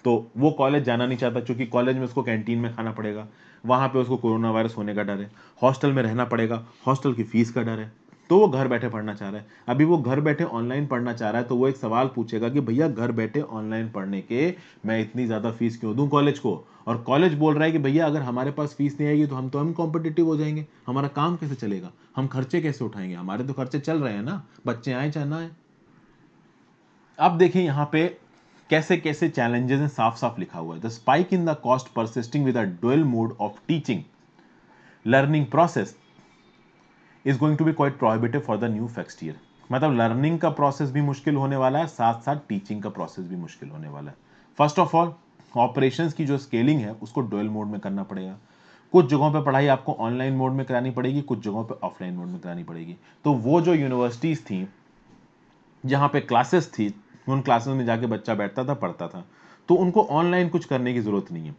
तो वो कॉलेज जाना नहीं चाहता, क्योंकि कॉलेज में उसको कैंटीन में खाना पड़ेगा, वहां पे उसको कोरोना वायरस होने का डर है, हॉस्टल में रहना पड़ेगा, हॉस्टल की फीस का डर है। तो वो घर बैठे पढ़ना चाह रहा है। अभी वो घर बैठे ऑनलाइन पढ़ना चाह रहा है, तो वो एक सवाल पूछेगा कि भैया घर बैठे ऑनलाइन पढ़ने के मैं इतनी ज्यादा फीस क्यों दूं कॉलेज को। और कॉलेज बोल रहा है कि भैया अगर हमारे पास फीस नहीं आएगी तो हम कॉम्पिटिटिव हो जाएंगे, हमारा काम कैसे चलेगा, हम खर्चे कैसे उठाएंगे, हमारे तो खर्चे चल रहे हैं ना, बच्चे आए चाहे ना आए। अब देखिए यहाँ पे कैसे कैसे चैलेंजेस हैं, साफ साफ लिखा हुआ है। The spike in the cost persisting with a dual mode of teaching learning process is going to be quite prohibitive for the new next year. मतलब लर्निंग का प्रोसेस भी मुश्किल होने वाला है, साथ साथ टीचिंग का प्रोसेस भी मुश्किल होने वाला है। फर्स्ट ऑफ ऑल, ऑपरेशंस की जो स्केलिंग है उसको डुअल मोड में करना पड़ेगा। कुछ जगहों पे पढ़ाई आपको ऑनलाइन मोड में करानी पड़ेगी, कुछ जगहों पे ऑफलाइन मोड में करानी पड़ेगी। तो वो जो यूनिवर्सिटीज थी जहां पे क्लासेस थी, उन क्लासेस में जाके बच्चा बैठता था पढ़ता था, तो उनको ऑनलाइन कुछ करने की जरूरत नहीं है।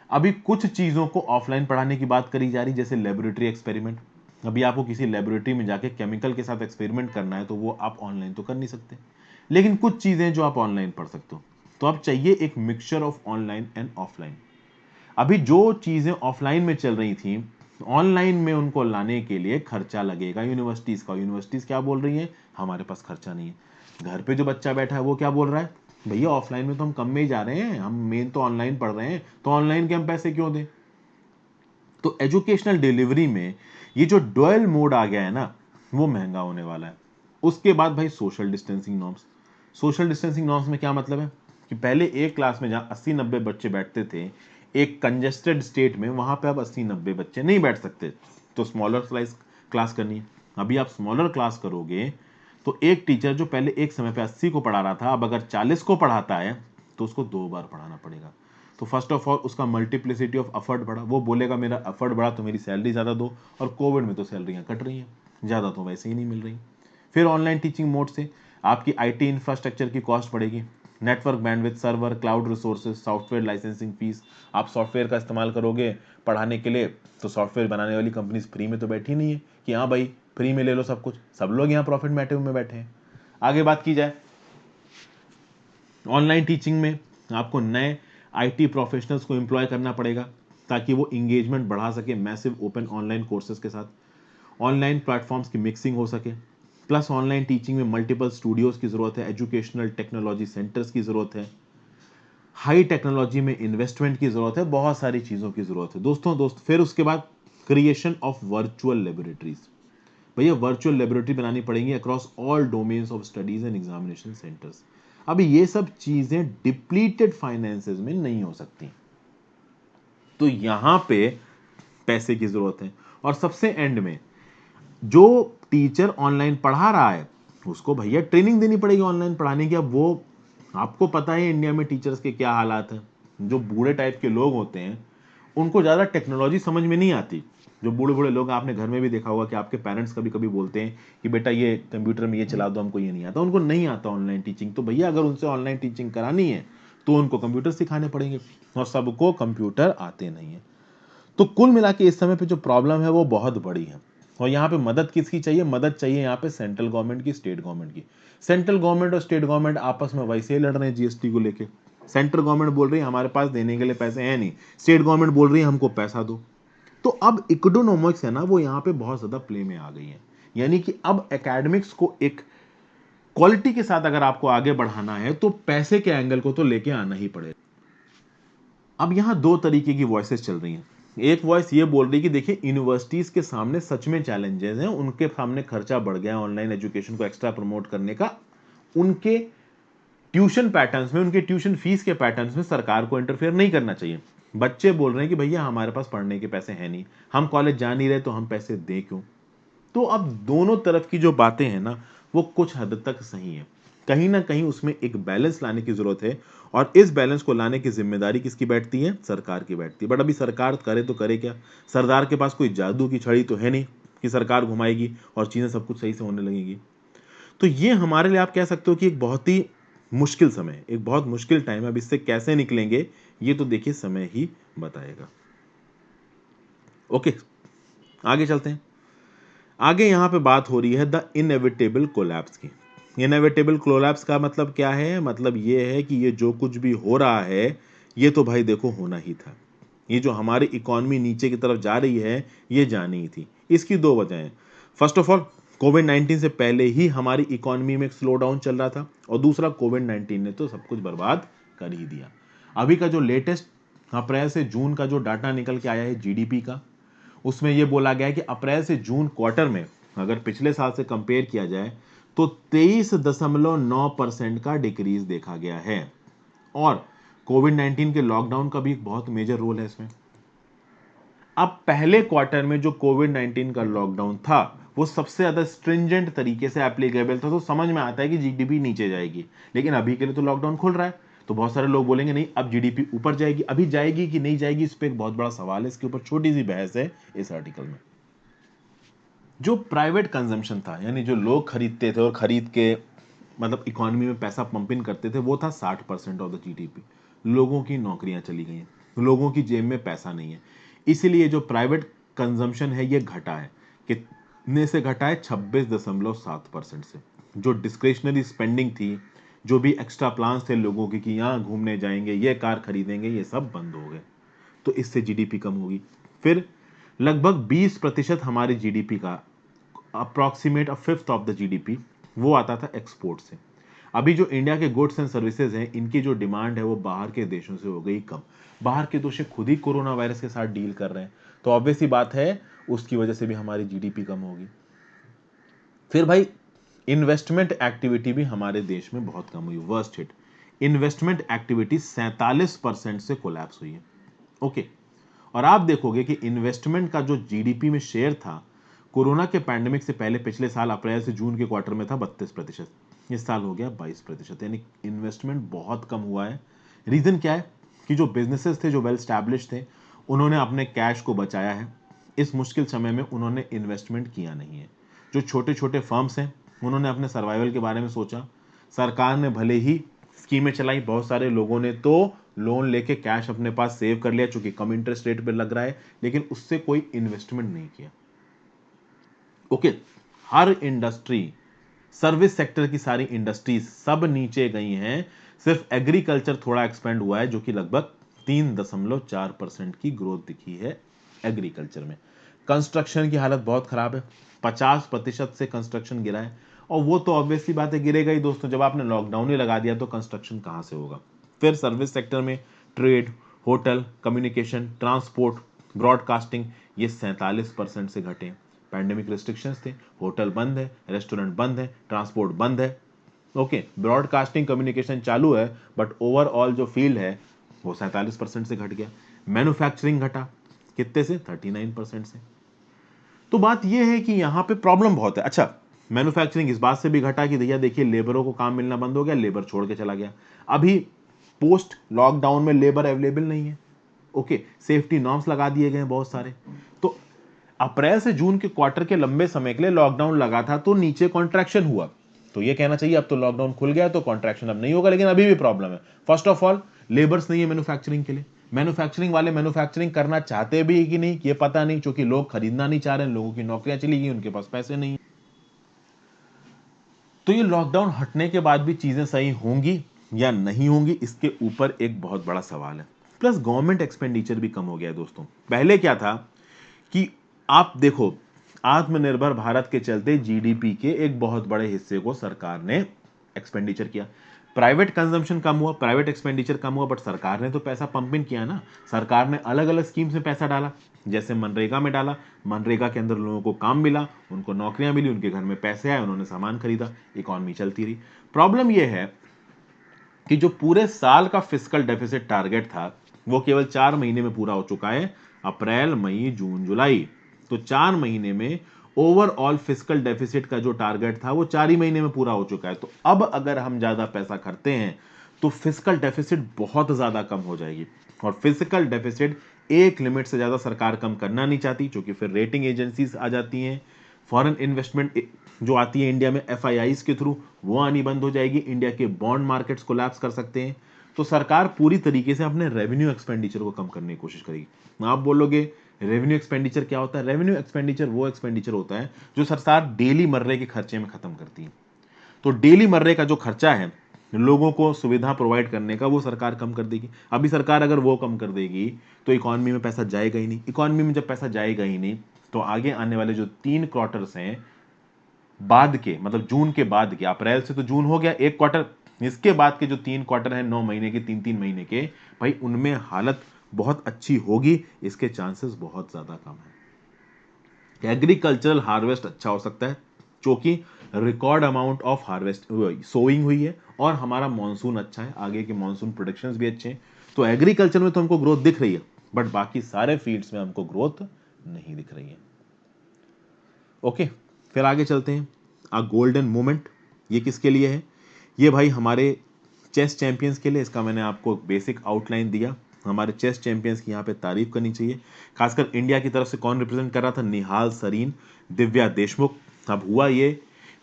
अभी कुछ चीजों को ऑफलाइन पढ़ाने की बात करी जा रही, जैसे लेबोरेटरी एक्सपेरिमेंट। अभी आपको किसी लेबोरेटरी में जाके केमिकल के साथ एक्सपेरिमेंट करना है, तो वो आप ऑनलाइन तो कर नहीं सकते। लेकिन कुछ चीजें जो आप ऑनलाइन पढ़ सकते हो, तो अब चाहिए एक mixture of online and offline. अभी जो चीजें ऑफलाइन में चल रही थी, ऑनलाइन में उनको लाने के लिए खर्चा लगेगा यूनिवर्सिटीज का। यूनिवर्सिटीज क्या बोल रही है, हमारे पास खर्चा नहीं है। घर पे जो बच्चा बैठा है वो क्या बोल रहा है, भैया ऑफलाइन में तो हम कम में ही जा रहे हैं, हम मेन तो ऑनलाइन पढ़ रहे हैं, तो ऑनलाइन के हम पैसे क्यों दें। तो एजुकेशनल डिलीवरी में ये जो डुअल मोड आ गया है ना, वो महंगा होने वाला है। उसके बाद भाई social distancing norms. Social distancing norms में क्या मतलब है कि पहले एक क्लास में जहां 80-90 बच्चे बैठते थे एक कंजेस्टेड स्टेट में, वहां पे अब 80-90 बच्चे नहीं बैठ सकते, तो स्मॉलर स्लाइस क्लास करनी है। अभी आप स्मॉलर क्लास करोगे तो एक टीचर जो पहले एक समय पे 80 को पढ़ा रहा था, अब अगर 40 को पढ़ाता है तो उसको 2 बार पढ़ाना पड़ेगा। तो फर्स्ट ऑफ ऑल उसका मल्टीप्लिसिटी ऑफ एफर्ट बढ़ा, वो बोलेगा मेरा एफर्ट बढ़ा तो मेरी सैलरी ज़्यादा दो, और कोविड में तो सैलरियाँ कट रही हैं, ज़्यादा तो वैसे ही नहीं मिल रही। फिर ऑनलाइन टीचिंग मोड से आपकी आईटी इंफ्रास्ट्रक्चर की कॉस्ट बढ़ेगी, network bandwidth, server, cloud resources, software licensing fees. आप सॉफ्टवेयर का इस्तेमाल करोगे पढ़ाने के लिए, तो सॉफ्टवेयर बनाने वाली कंपनीज फ्री में तो बैठी नहीं है कि हाँ भाई फ्री में ले लो सब कुछ, सब लोग यहाँ प्रॉफिट मोटिव में बैठे हैं। आगे बात की जाए, ऑनलाइन टीचिंग में आपको नए आईटी प्रोफेशनल्स को एम्प्लॉय करना पड़ेगा ताकि वो इंगेजमेंट बढ़ा सके मैसिव ओपन ऑनलाइन कोर्सेज के साथ, ऑनलाइन प्लेटफॉर्म्स की मिक्सिंग हो सके। प्लस ऑनलाइन टीचिंग में मल्टीपल स्टूडियोज की जरूरत है, एजुकेशनल टेक्नोलॉजी सेंटर्स की जरूरत है, हाई टेक्नोलॉजी में इन्वेस्टमेंट की जरूरत है, बहुत सारी चीजों की जरूरत है दोस्त। फिर उसके बाद क्रिएशन ऑफ वर्चुअल लेबोरेटरीज। भैया वर्चुअल लेबोरेटरी बनानी पड़ेंगी across all domains of studies and examination centres. अभी ये सब चीजें डिप्लीटेड फाइनेंसेस में नहीं हो सकती, तो यहां पे पैसे की जरूरत है। और सबसे एंड में जो टीचर ऑनलाइन पढ़ा रहा है उसको भैया ट्रेनिंग देनी पड़ेगी ऑनलाइन पढ़ाने की। अब वो आपको पता है इंडिया में टीचर्स के क्या हालात हैं, जो बूढ़े टाइप के लोग होते हैं उनको ज्यादा टेक्नोलॉजी समझ में नहीं आती। जो बूढ़े बूढ़े लोग, आपने घर में भी देखा होगा कि आपके पेरेंट्स कभी कभी बोलते हैं कि बेटा ये कंप्यूटर में ये चला दो, हमको ये नहीं आता, उनको नहीं आता ऑनलाइन टीचिंग। तो भैया अगर उनसे ऑनलाइन टीचिंग करानी है तो उनको कंप्यूटर सिखाने पड़ेंगे और सबको कंप्यूटर आते नहीं है। तो कुल मिला के इस समय पे जो प्रॉब्लम है वो बहुत बड़ी है। और यहाँ पे मदद किसकी चाहिए? मदद चाहिए यहाँ पे सेंट्रल गवर्नमेंट की, स्टेट गवर्नमेंट की। सेंट्रल गवर्नमेंट और स्टेट गवर्नमेंट आपस में वैसे ही लड़ रहे हैं जीएसटी को लेके। सेंट्रल गवर्नमेंट बोल रही है हमारे पास देने के लिए पैसे हैं नहीं, स्टेट गवर्नमेंट बोल रही है हमको पैसा दो। तो अब इकोनॉमिक्स है ना, वो यहाँ पे बहुत ज्यादा प्ले में आ गई है। यानी कि अब एकेडमिक्स को एक क्वालिटी के साथ अगर आपको आगे बढ़ाना है तो पैसे के एंगल को तो लेके आना ही पड़ेगा। अब यहां दो तरीके की वॉइसेस चल रही हैं। एक वॉइस ये बोल रही है कि देखिए यूनिवर्सिटीज के सामने सच में चैलेंजेस हैं, उनके सामने खर्चा बढ़ गया ऑनलाइन एजुकेशन को एक्स्ट्रा प्रमोट करने का। उनके ट्यूशन पैटर्न्स में, उनके ट्यूशन फीस के पैटर्न्स में सरकार को इंटरफेयर नहीं करना चाहिए। बच्चे बोल रहे हैं कि भैया हमारे पास पढ़ने के पैसे हैं नहीं, हम कॉलेज जा नहीं रहे, तो हम पैसे दें क्यों? तो अब दोनों तरफ की जो बातें हैं ना, वो कुछ हद तक सही है। कहीं ना कहीं उसमें एक बैलेंस लाने की जरूरत है, और इस बैलेंस को लाने की जिम्मेदारी किसकी बैठती है? सरकार की बैठती है। बट अभी सरकार करे तो करे क्या? सरदार के पास कोई जादू की छड़ी तो है नहीं कि सरकार घुमाएगी और चीजें सब कुछ सही से होने लगेगी। तो ये हमारे लिए आप कह सकते हो कि एक बहुत ही मुश्किल समय, एक बहुत मुश्किल टाइम है। अब इससे कैसे निकलेंगे ये तो देखिए समय ही बताएगा। ओके, आगे चलते हैं। आगे यहां पे बात हो रही है द इनएविटेबल कोलैप्स की। इनएविटेबल कोलैप्स का मतलब क्या है? मतलब ये है कि ये जो कुछ भी हो रहा है ये तो भाई देखो होना ही था। ये जो हमारी इकोनॉमी नीचे की तरफ जा रही है ये जानी ही थी। इसकी दो वजह हैं। फर्स्ट ऑफ ऑल, कोविड-19 से पहले ही हमारी इकोनॉमी में एक स्लो डाउन चल रहा था, और दूसरा कोविड-19 ने तो सब कुछ बर्बाद कर ही दिया। अभी का जो लेटेस्ट अप्रैल से जून का जो डाटा निकल के आया है जीडीपी का, उसमें यह बोला गया है कि अप्रैल से जून क्वार्टर में अगर पिछले साल से कंपेयर किया जाए तो 23.9% का डिक्रीज देखा गया है। और कोविड-19 के लॉकडाउन का भी एक बहुत मेजर रोल है इसमें। अब पहले क्वार्टर में जो कोविड-19 का लॉकडाउन था वो सबसे ज्यादा स्ट्रिंजेंट तरीके से एप्लीकेबल था, तो समझ में आता है कि जीडीपी नीचे जाएगी। लेकिन अभी के लिए तो लॉकडाउन खुल रहा है, तो बहुत सारे लोग बोलेंगे नहीं अब जीडीपी ऊपर जाएगी। अभी जाएगी कि नहीं जाएगी इस पे एक बहुत बड़ा सवाल है। इसके ऊपर छोटी सी बहस है इस आर्टिकल में। जो प्राइवेट कंजम्पशन था, यानी जो लोग खरीदते थे और खरीद के मतलब इकोनॉमी में पैसा पंप इन करते थे, वो था 60% ऑफ द जीडीपी। लोगों की नौकरियां चली गई हैं, लोगों की जेब में पैसा नहीं है, इसीलिए जो प्राइवेट कंजम्पशन है ये घटा है। कितने से घटा है? 26.7% से। जो डिस्क्रिशनरी स्पेंडिंग थी, जो भी एक्स्ट्रा प्लान्स थे लोगों के कि यहाँ घूमने जाएंगे, ये कार खरीदेंगे, ये सब बंद हो गए। तो इससे जीडीपी कम होगी। फिर लगभग 20% हमारी जीडीपी का, approximate a fifth of the GDP, वो आता था एक्सपोर्ट से। अभी जो इंडिया के गुड्स एंड सर्विसेज हैं, इनकी जो डिमांड है वो बाहर के देशों से हो गई कम। बाहर के देश खुद ही कोरोना वायरस के साथ डील कर रहे हैं, तो ऑब्वियस सी बात है उसकी वजह से भी हमारी जीडीपी कम होगी। फिर भाई इन्वेस्टमेंट एक्टिविटी भी हमारे देश में बहुत कम हुई, वर्स्ट हिट। इन्वेस्टमेंट एक्टिविटी 47% से कोलैप्स हुई है। ओके, और आप देखोगे कि इन्वेस्टमेंट का जो जीडीपी में शेयर था कोरोना के पैंडेमिक से पहले पिछले साल अप्रैल से जून के क्वार्टर में था 32%। इस साल हो गया 22%, यानी इन्वेस्टमेंट बहुत कम हुआ है। रीजन क्या है? कि जो बिजनेसेस थे, जो वेल स्टैब्लिश थे, उन्होंने अपने कैश को बचाया है। इस मुश्किल समय में उन्होंने इन्वेस्टमेंट किया नहीं है। जो छोटे छोटे फर्म्स हैं उन्होंने अपने सर्वाइवल के बारे में सोचा। सरकार ने भले ही स्कीमें चलाई, बहुत सारे लोगों ने तो लोन लेके कैश अपने पास सेव कर लिया चूंकि कम इंटरेस्ट रेट पे लग रहा है, लेकिन उससे कोई इन्वेस्टमेंट नहीं किया। ओके, हर इंडस्ट्री, सर्विस सेक्टर की सारी इंडस्ट्रीज सब नीचे गई हैं। सिर्फ एग्रीकल्चर थोड़ा एक्सपेंड हुआ है, जो कि लगभग 3.4% की ग्रोथ दिखी है एग्रीकल्चर में। कंस्ट्रक्शन की हालत बहुत खराब है, 50% से कंस्ट्रक्शन गिरा है। और वो तो ऑब्वियसली बात है गिरेगा ही दोस्तों, जब आपने लॉकडाउन ही लगा दिया तो कंस्ट्रक्शन कहां से होगा। फिर सर्विस सेक्टर में trade, hotel, communication, transport, broadcasting, ये 47% से घटे। पैंडेमिक रिस्ट्रिक्शंस थे, होटल बंद है, रेस्टोरेंट बंद है, ट्रांसपोर्ट बंद है। ओके, ब्रॉडकास्टिंग कम्युनिकेशन चालू है, बट ओवरऑल जो फील्ड है वो 47% से घट गया। मैन्युफैक्चरिंग घटा, कितने से? 39% से। तो बात यह है कि यहां पे प्रॉब्लम बहुत है। अच्छा, मैन्युफैक्चरिंग इस बात से भी घटा कि भैया देखिए लेबरों को काम मिलना बंद हो गया, लेबर छोड़ के चला गया। अभी पोस्ट लॉकडाउन में लेबर अवेलेबल नहीं है। ओके, सेफ्टी नॉर्म्स लगा दिए गए हैं बहुत सारे। तो अप्रैल से जून के क्वार्टर के लंबे समय के लिए लॉकडाउन लगा था, तो नीचे कॉन्ट्रैक्शन हुआ। तो ये कहना चाहिए अब तो लॉकडाउन खुल गया तो कॉन्ट्रैक्शन अब नहीं होगा, लेकिन अभी भी प्रॉब्लम है। फर्स्ट ऑफ ऑल, लेबर्स नहीं है मैन्युफैक्चरिंग के लिए। मैन्युफैक्चरिंग वाले मैन्युफैक्चरिंग करना चाहते भी कि नहीं ये पता नहीं, क्योंकि लोग खरीदना नहीं चाह रहे हैं, लोगों की नौकरियां चली गई, उनके पास पैसे नहीं। तो ये लॉकडाउन हटने के बाद भी चीजें सही होंगी या नहीं होंगी, इसके ऊपर एक बहुत बड़ा सवाल है। प्लस गवर्नमेंट एक्सपेंडिचर भी कम हो गया है दोस्तों। पहले क्या था कि आप देखो, आत्मनिर्भर भारत के चलते जीडीपी के एक बहुत बड़े हिस्से को सरकार ने एक्सपेंडिचर किया। प्राइवेट कंजम्पशन कम हुआ, प्राइवेट एक्सपेंडिचर कम हुआ, बट सरकार ने तो पैसा पंप इन किया ना। सरकार ने अलग अलग स्कीम्स में पैसा डाला, जैसे मनरेगा में डाला। मनरेगा के अंदर लोगों को काम मिला, उनको नौकरियां मिली, उनके घर में पैसे आए, उन्होंने सामान खरीदा, इकॉनमी चलती रही। प्रॉब्लम यह है कि जो पूरे साल का फिस्कल डेफिसिट टारगेट था वो केवल 4 महीने में पूरा हो चुका है, अप्रैल मई जून जुलाई। तो 4 महीने में ओवरऑल फिस्कल डेफिसिट का जो टारगेट था वो 4 ही महीने में पूरा हो चुका है। तो अब अगर हम ज्यादा पैसा खर्चते हैं तो फिस्कल डेफिसिट बहुत ज्यादा कम हो जाएगी, और फिजिकल डेफिसिट एक लिमिट से ज्यादा सरकार कम करना नहीं चाहती, क्योंकि फिर रेटिंग एजेंसीज आ जाती हैं, फॉरेन इन्वेस्टमेंट जो आती है इंडिया में एफआईआईज के थ्रू, वो आनी बंद हो जाएगी, इंडिया के बॉन्ड मार्केट्स कोलैप्स कर सकते हैं। तो सरकार पूरी तरीके से अपने रेवेन्यू एक्सपेंडिचर को कम करने की कोशिश करेगी। आप बोलोगे रेवेन्यू एक्सपेंडिचर क्या होता है? रेवेन्यू एक्सपेंडिचर वो एक्सपेंडिचर होता है जो सरकार डेली मर्रे के खर्चे में खत्म करती है। तो डेली मर्रे का जो खर्चा है लोगों को सुविधा प्रोवाइड करने का, वो सरकार कम कर देगी। अभी सरकार अगर वो कम कर देगी तो इकोनॉमी में पैसा जाएगा ही नहीं। इकोनॉमी में जब पैसा जाएगा ही नहीं तो आगे आने वाले जो 3 क्वार्टर्स हैं बाद के, मतलब जून के बाद के, अप्रैल से तो जून हो गया एक क्वार्टर, इसके बाद के जो 3 क्वार्टर हैं 9 महीने के, 3-3 महीने के, भाई उनमें हालत बहुत अच्छी होगी, इसके चांसेस बहुत ज्यादा कम है। एग्रीकल्चरल हार्वेस्ट अच्छा हो सकता है, क्योंकि record amount of harvest sowing हुई है और हमारा मॉनसून अच्छा है, आगे के मॉनसून प्रोडिक्शंस भी अच्छे हैं। तो एग्रीकल्चर में तो हमको ग्रोथ दिख रही है, बट बाकी सारे फील्ड्स में हमको ग्रोथ नहीं दिख रही है। ओके, फिर आगे चलते हैं। आ गोल्डन मोमेंट, ये किसके लिए है? ये भाई हमारे चेस चैंपियंस के लिए। इसका मैंने आपको बेसिक आउटलाइन दिया। हमारे चेस चैंपियंस की यहाँ पे तारीफ करनी चाहिए। खासकर इंडिया की तरफ से कौन रिप्रेजेंट कर रहा था? निहाल सरीन, दिव्या देशमुख। अब हुआ ये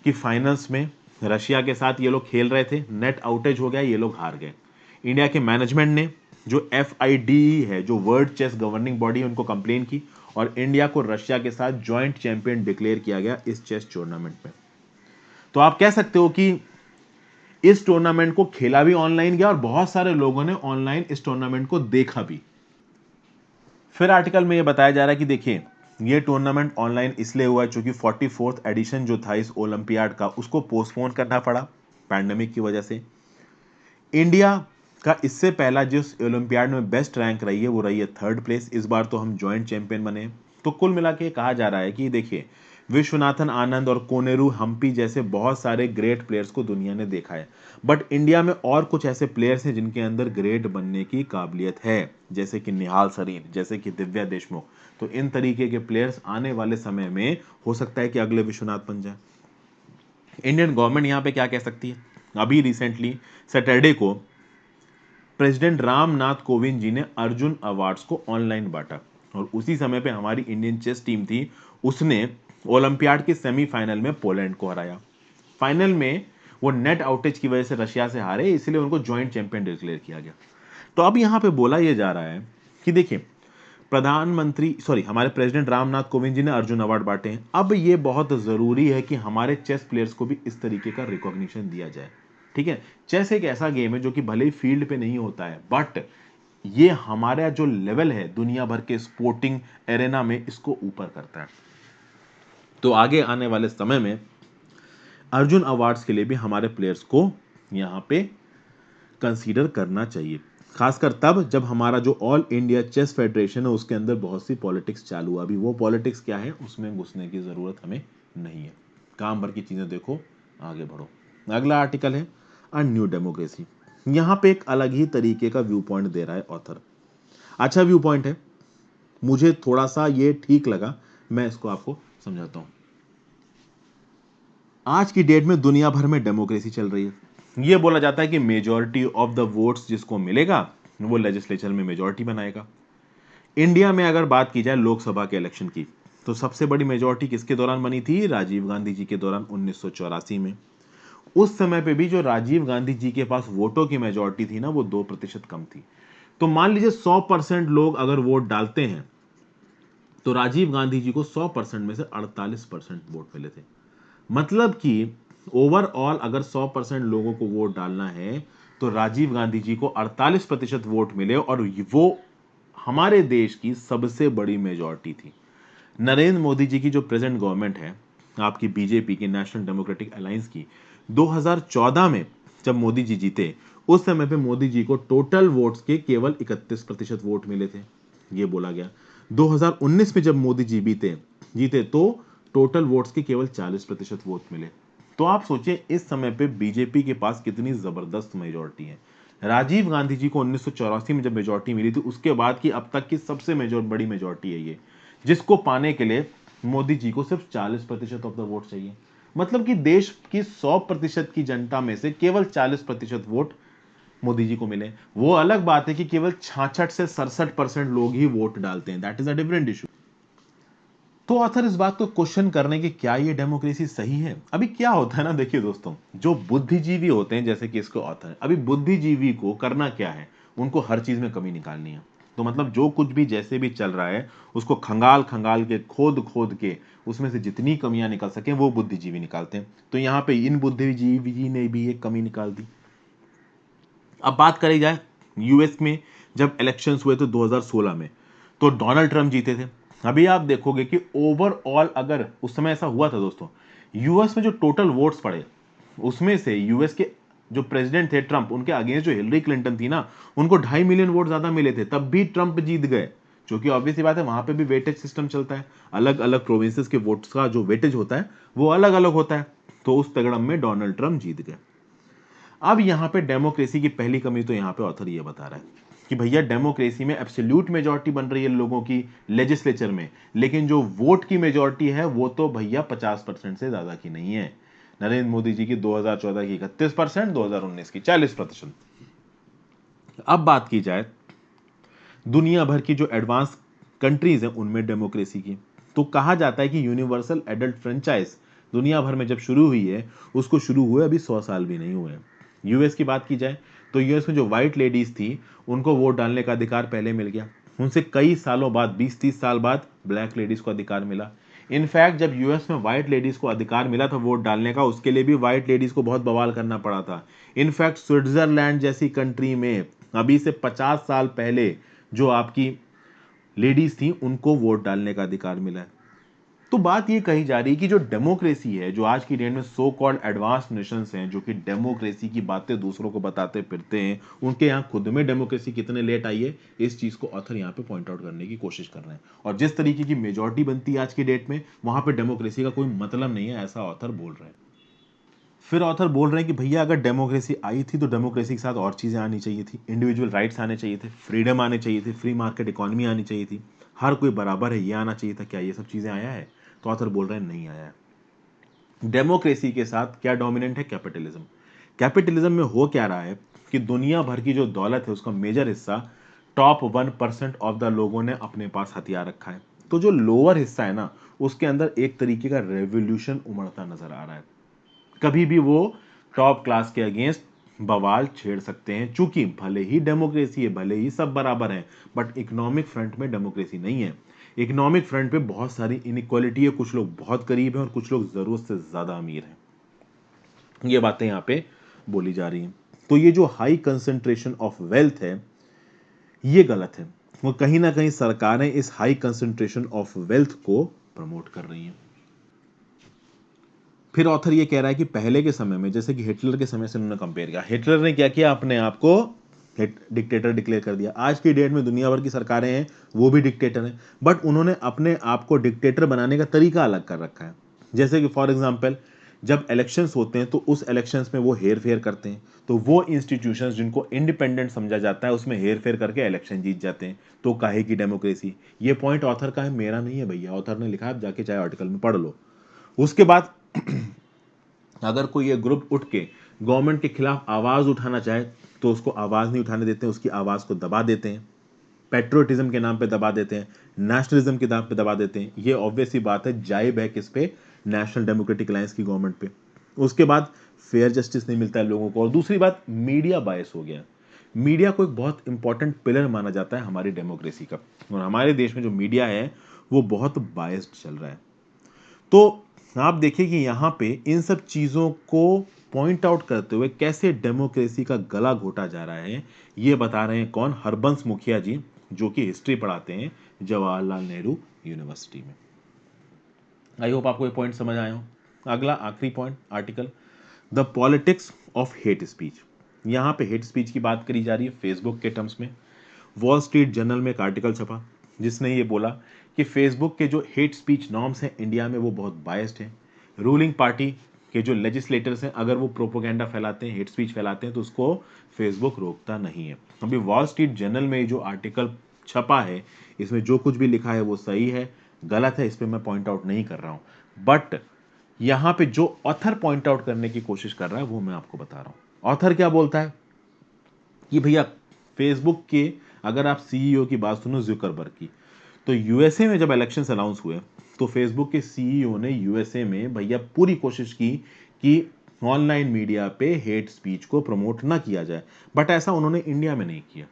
कि फाइनल्स में रशिया के साथ ये लोग खेल रहे थे, नेट आउटेज हो गया, ये लोग हार गए। इंडिया के मैनेजमेंट ने, जो FIDE है, जो वर्ल्ड चेस गवर्निंग बॉडी है, उनको कंप्लेन की और इंडिया को रशिया के साथ जॉइंट चैंपियन डिक्लेयर किया गया इस चेस टूर्नामेंट में। तो आप कह सकते हो कि इस टूर्नामेंट को खेला भी ऑनलाइन गया और बहुत सारे लोगों ने ऑनलाइन इस टूर्नामेंट को देखा भी। फिर आर्टिकल में यह बताया जा रहा है कि देखिए ये टूर्नामेंट ऑनलाइन इसलिए हुआ है क्योंकि 44th एडिशन जो था इस ओलंपियाड का, उसको पोस्टपोन करना पड़ा पैंडेमिक की वजह से। इंडिया का इससे पहला जिस ओलंपियाड में बेस्ट रैंक रही है वो रही है 3rd प्लेस। इस बार तो हम जॉइंट चैंपियन बने हैं। तो कुल मिला के कहा जा रहा है कि देखिए विश्वनाथन आनंद और कोनेरू हम्पी जैसे बहुत सारे ग्रेट प्लेयर्स को दुनिया ने देखा है, बट इंडिया में और कुछ ऐसे प्लेयर्स हैं जिनके अंदर ग्रेट बनने की काबिलियत है, जैसे कि निहाल सरीन, जैसे कि दिव्या देशमुख। तो इन तरीके के प्लेयर्स आने वाले समय में हो सकता है कि अगले विश्वनाथ बन जाए। इंडियन गवर्नमेंट यहां पे क्या कह सकती है? अभी रिसेंटली सैटरडे को प्रेसिडेंट रामनाथ कोविंद जी ने अर्जुन अवार्ड्स को ऑनलाइन बांटा, और उसी समय पे हमारी इंडियन चेस टीम थी, उसने ओलंपियाड के सेमीफाइनल में पोलैंड को हराया। फाइनल में वो नेट आउटेज की वजह से रशिया से हारे, इसलिए उनको जॉइंट चैंपियन डिक्लेयर किया गया। तो अब यहां पे बोला यह जा रहा है कि देखिए प्रधानमंत्री सॉरी हमारे प्रेसिडेंट रामनाथ कोविंद जी ने अर्जुन अवार्ड बांटे हैं। अब ये बहुत जरूरी है कि हमारे चेस प्लेयर्स को भी इस तरीके का रिकॉग्निशन दिया जाए। ठीक है, चेस एक ऐसा गेम है जो कि भले ही फील्ड पे नहीं होता है, बट ये हमारा जो लेवल है दुनिया भर के स्पोर्टिंग एरेना में, इसको ऊपर करता है। तो आगे आने वाले समय में अर्जुन अवार्ड्स के लिए भी हमारे प्लेयर्स को यहां पे कंसीडर करना चाहिए, खासकर तब जब हमारा जो ऑल इंडिया चेस फेडरेशन है उसके अंदर बहुत सी पॉलिटिक्स चालू हुआ। अभी वो पॉलिटिक्स क्या है उसमें घुसने की जरूरत हमें नहीं है। काम भर की चीजें देखो, आगे बढ़ो। अगला आर्टिकल है अ न्यू डेमोक्रेसी। यहां पे एक अलग ही तरीके का व्यू पॉइंट दे रहा है ऑथर। अच्छा व्यू पॉइंट है, मुझे थोड़ा सा ये ठीक लगा, मैं इसको आपको समझाता हूं। आज की डेट में दुनिया भर में डेमोक्रेसी चल रही है। यह बोला जाता है कि मेजॉरिटी ऑफ द वोट्स जिसको मिलेगा वो लेजिस्लेचर में मेजॉरिटी बनाएगा। इंडिया में अगर बात की जाए लोकसभा के इलेक्शन की, तो सबसे बड़ी मेजॉरिटी किसके दौरान बनी थी? राजीव गांधी जी के दौरान 1984 में। उस समय पे भी जो राजीव गांधी जी के पास वोटों की मेजोरिटी थी ना, वो 2% कम थी। तो मान लीजिए 100% लोग अगर वोट डालते हैं तो राजीव गांधी जी को 100% में से 48% वोट मिले थे। मतलब कि ओवरऑल अगर 100% लोगों को वोट डालना है तो राजीव गांधी जी को 48% वोट मिले, और वो हमारे देश की सबसे बड़ी मेजॉरिटी थी। नरेंद्र मोदी जी की जो प्रेजेंट गवर्नमेंट है, आपकी बीजेपी की, नेशनल डेमोक्रेटिक अलायंस की, 2014 में जब मोदी जी जीते, उस समय पे मोदी जी को टोटल वोट्स के केवल 31% वोट मिले थे, ये बोला गया। 2019 में जब मोदी जी जीते जीते तो टोटल वोट्स के केवल 40% वोट मिले। तो आप सोचिए इस समय पे बीजेपी के पास कितनी जबरदस्त मेजोरिटी है। राजीव गांधी जी को 1984 में जब मेजोरिटी मिली थी, उसके बाद की अब तक की सबसे बड़ी मेजोरिटी है ये, जिसको पाने के लिए मोदी जी को सिर्फ 40% ऑफ द वोट चाहिए। मतलब कि देश की 100% की जनता में से केवल 40% वोट मोदी जी को मिले। वो अलग बात है कि केवल 66 से 67% लोग ही वोट डालते हैं, that is a different issue. तो ऑथर इस बात को क्वेश्चन करने की, क्या ये डेमोक्रेसी सही है? अभी क्या होता है ना, देखिए दोस्तों, जो बुद्धिजीवी होते हैं, जैसे कि इसको ऑथर, अभी बुद्धिजीवी को करना क्या है, उनको हर चीज में कमी निकालनी है। तो मतलब जो कुछ भी जैसे भी चल रहा है उसको खंगाल खंगाल के, खोद खोद के उसमें से जितनी कमियां निकल सके वो बुद्धिजीवी निकालते हैं। तो यहाँ पे इन बुद्धिजीवी ने भी एक कमी निकाल दी। अब बात करी जाए यूएस में जब इलेक्शंस हुए थे 2016 में, तो डोनाल्ड ट्रंप जीते थे। अभी आप देखोगे कि ओवरऑल अगर उस समय ऐसा हुआ था दोस्तों, यूएस में जो टोटल वोट्स पड़े उसमें से यूएस के जो प्रेसिडेंट थे ट्रंप, उनके अगेंस्ट जो हिलरी क्लिंटन थी ना, उनको 2.5 मिलियन वोट ज्यादा मिले थे, तब भी ट्रंप जीत गए। क्योंकि ऑब्वियसली बात है, वहां पे भी वेटेज सिस्टम चलता है, अलग अलग प्रोविंसेस के वोट्स का जो वेटेज होता है वो अलग अलग होता है। तो उस तगड़म में डोनाल्ड ट्रंप जीत गए। अब यहां पे डेमोक्रेसी की पहली कमी तो यहां पे ऑथर ये बता रहा है कि भैया डेमोक्रेसी में एब्सोल्यूट मेजॉरिटी बन रही है लोगों की लेजिस्लेचर में, लेकिन जो वोट की मेजॉरिटी है वो तो भैया 50% से ज्यादा की नहीं है। नरेंद्र मोदी जी की 2014 की 31%, 2019 की 40%। अब बात की जाए दुनिया भर की जो एडवांस कंट्रीज हैं उनमें डेमोक्रेसी की, तो कहा जाता है कि यूनिवर्सल एडल्ट फ्रेंचाइज दुनिया भर में जब शुरू हुई है, उसको शुरू हुए अभी 100 साल भी नहीं हुए हैं। यूएस की बात की जाए तो यूएस में जो व्हाइट लेडीज थी उनको वोट डालने का अधिकार पहले मिल गया, उनसे कई सालों बाद, 20-30 साल बाद ब्लैक लेडीज को अधिकार मिला। इनफैक्ट जब यूएस में व्हाइट लेडीज को अधिकार मिला था वोट डालने का, उसके लिए भी व्हाइट लेडीज को बहुत बवाल करना पड़ा था। इनफैक्ट स्विट्जरलैंड जैसी कंट्री में अभी से 50 साल पहले जो आपकी लेडीज थी उनको वोट डालने का अधिकार मिला है। तो बात ये कही जा रही है कि जो डेमोक्रेसी है, जो आज की डेट में सो कॉल्ड एडवांस नेशंस हैं जो कि डेमोक्रेसी की बातें दूसरों को बताते फिरते हैं, उनके यहाँ खुद में डेमोक्रेसी कितने लेट आई है, इस चीज को ऑथर यहाँ पे पॉइंट आउट करने की कोशिश कर रहे हैं। और जिस तरीके की मेजोरिटी बनती है आज की डेट में, वहां पे डेमोक्रेसी का कोई मतलब नहीं है, ऐसा ऑथर बोल रहे हैं। फिर ऑथर बोल रहे हैं कि भैया अगर डेमोक्रेसी आई थी तो डेमोक्रेसी के साथ और चीज़ें आनी चाहिए थी, इंडिविजुअल राइट्स आने चाहिए थे, फ्रीडम आने चाहिए थे, फ्री मार्केट इकोनॉमी आनी चाहिए थी, हर कोई बराबर है ये आना चाहिए था। क्या ये सब चीज़ें आया है? तो ऑथर बोल रहे हैं नहीं आया है। डेमोक्रेसी के साथ क्या डोमिनेंट है? कैपिटलिज्म। कैपिटलिज्म में हो क्या रहा है कि दुनिया भर की जो दौलत है उसका मेजर हिस्सा टॉप 1% ऑफ द लोगों ने अपने पास हथियार रखा है। तो जो लोअर हिस्सा है ना, उसके अंदर एक तरीके का रेवोल्यूशन उमड़ता नजर आ रहा है। कभी भी वो टॉप क्लास के अगेंस्ट बवाल छेड़ सकते हैं, चूंकि भले ही डेमोक्रेसी है, भले ही सब बराबर हैं, बट इकोनॉमिक फ्रंट में डेमोक्रेसी नहीं है। इकोनॉमिक फ्रंट पे बहुत सारी इनइक्वालिटी है, कुछ लोग बहुत गरीब हैं और कुछ लोग जरूरत से ज्यादा अमीर हैं। ये बातें यहाँ पे बोली जा रही हैं। तो ये जो हाई कंसंट्रेशन ऑफ वेल्थ है ये गलत है, वो कहीं ना कहीं सरकारें इस हाई कंसंट्रेशन ऑफ वेल्थ को प्रमोट कर रही हैं। फिर ऑथर ये कह रहा है कि पहले के समय में, जैसे कि हिटलर के समय से उन्होंने कंपेयर किया, हिटलर ने क्या किया, अपने आप को डिक्टेटर डिक्लेयर कर दिया। आज की डेट में दुनिया भर की सरकारें हैं वो भी डिक्टेटर हैं, बट उन्होंने अपने आप को डिक्टेटर बनाने का तरीका अलग कर रखा है। जैसे कि फॉर एग्जाम्पल जब इलेक्शंस होते हैं तो उस इलेक्शंस में वो हेर फेर करते हैं, तो वो इंस्टीट्यूशंस जिनको इंडिपेंडेंट समझा जाता है उसमें हेर फेर करके इलेक्शन जीत जाते हैं। तो काहे की डेमोक्रेसी? ये पॉइंट ऑथर का है, मेरा नहीं है भैया, ऑथर ने लिखा है, आप जाके चाहे आर्टिकल में पढ़ लो। उसके बाद अगर कोई ये ग्रुप उठ के गवर्नमेंट के खिलाफ आवाज उठाना चाहे तो उसको आवाज नहीं उठाने देते हैं, उसकी आवाज को दबा देते हैं, पेट्रोटिज्म के नाम पे दबा देते हैं, नेशनलिज्म के नाम पे दबा देते हैं। ये ऑब्वियस सी बात है, जायब है किस पे? नेशनल डेमोक्रेटिक अलायंस की गवर्नमेंट पे। उसके बाद फेयर जस्टिस नहीं मिलता है लोगों को, और दूसरी बात मीडिया बायस हो गया। मीडिया को एक बहुत इंपॉर्टेंट पिलर माना जाता है हमारी डेमोक्रेसी का, और हमारे देश में जो मीडिया है वो बहुत बायस्ड चल रहा है। तो आप देखिए कि यहाँ पे इन सब चीज़ों को पॉइंट आउट करते हुए कैसे डेमोक्रेसी का गला घोटा जा रहा है, ये बता रहे हैं कौन? हरबंस मुखिया जी, जो कि हिस्ट्री पढ़ाते हैं जवाहरलाल नेहरू यूनिवर्सिटी में। आई होप आपको ये पॉइंट समझ आए हो। अगला आखिरी point, article the politics of hate speech. यहाँ पे हेट स्पीच की बात करी जा रही है फेसबुक के टर्म्स में। वॉल स्ट्रीट जर्नल में एक आर्टिकल छपा जिसने ये बोला कि फेसबुक के जो हेट स्पीच नॉर्म्स हैं इंडिया में वो बहुत बायस्ड हैं। रूलिंग पार्टी के जो लेजिस्लेटर्स हैं अगर वो प्रोपोगेंडा फैलाते हैं, हेट स्पीच फैलाते हैं, तो उसको फेसबुक रोकता नहीं है। अभी वॉल स्ट्रीट जर्नल में जो आर्टिकल छपा है इसमें जो कुछ भी लिखा है वो सही है, गलत है इस पर मैं पॉइंट आउट नहीं कर रहा हूं, बट यहां पे जो ऑथर पॉइंट आउट करने की कोशिश कर रहा है वो मैं आपको बता रहा हूं। ऑथर क्या बोलता है कि भैया फेसबुक के अगर आप सीईओ की बात सुनो जुकरबर्ग की, तो यूएसए में जब इलेक्शन अनाउंस हुए तो फेसबुक के सीईओ ने यूएसए में भैया पूरी कोशिश की कि ऑनलाइन मीडिया पे हेट स्पीच को प्रमोट ना किया जाए, बट ऐसा उन्होंने इंडिया में नहीं किया।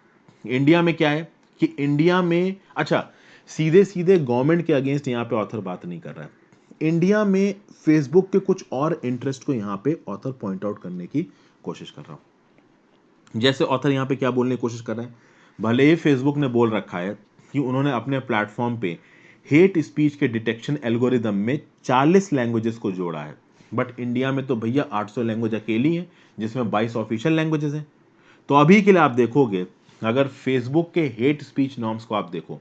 इंडिया में क्या है कि इंडिया में, अच्छा सीधे सीधे गवर्नमेंट के अगेंस्ट यहां पे ऑथर बात नहीं कर रहा है, इंडिया में फेसबुक के कुछ और इंटरेस्ट को यहां पे ऑथर पॉइंट आउट करने की कोशिश कर रहा हूं। जैसे ऑथर यहां पे क्या बोलने की कोशिश कर रहा है, भले ही फेसबुक ने बोल रखा है कि उन्होंने अपने प्लेटफॉर्म पे हेट स्पीच के डिटेक्शन एल्गोरिदम में 40 लैंग्वेजेस को जोड़ा है, बट इंडिया में तो भैया 800 लैंग्वेज अकेली हैं जिसमें 22 ऑफिशियल लैंग्वेजेस हैं। तो अभी के लिए आप देखोगे अगर फेसबुक के हेट स्पीच नॉर्म्स को आप देखो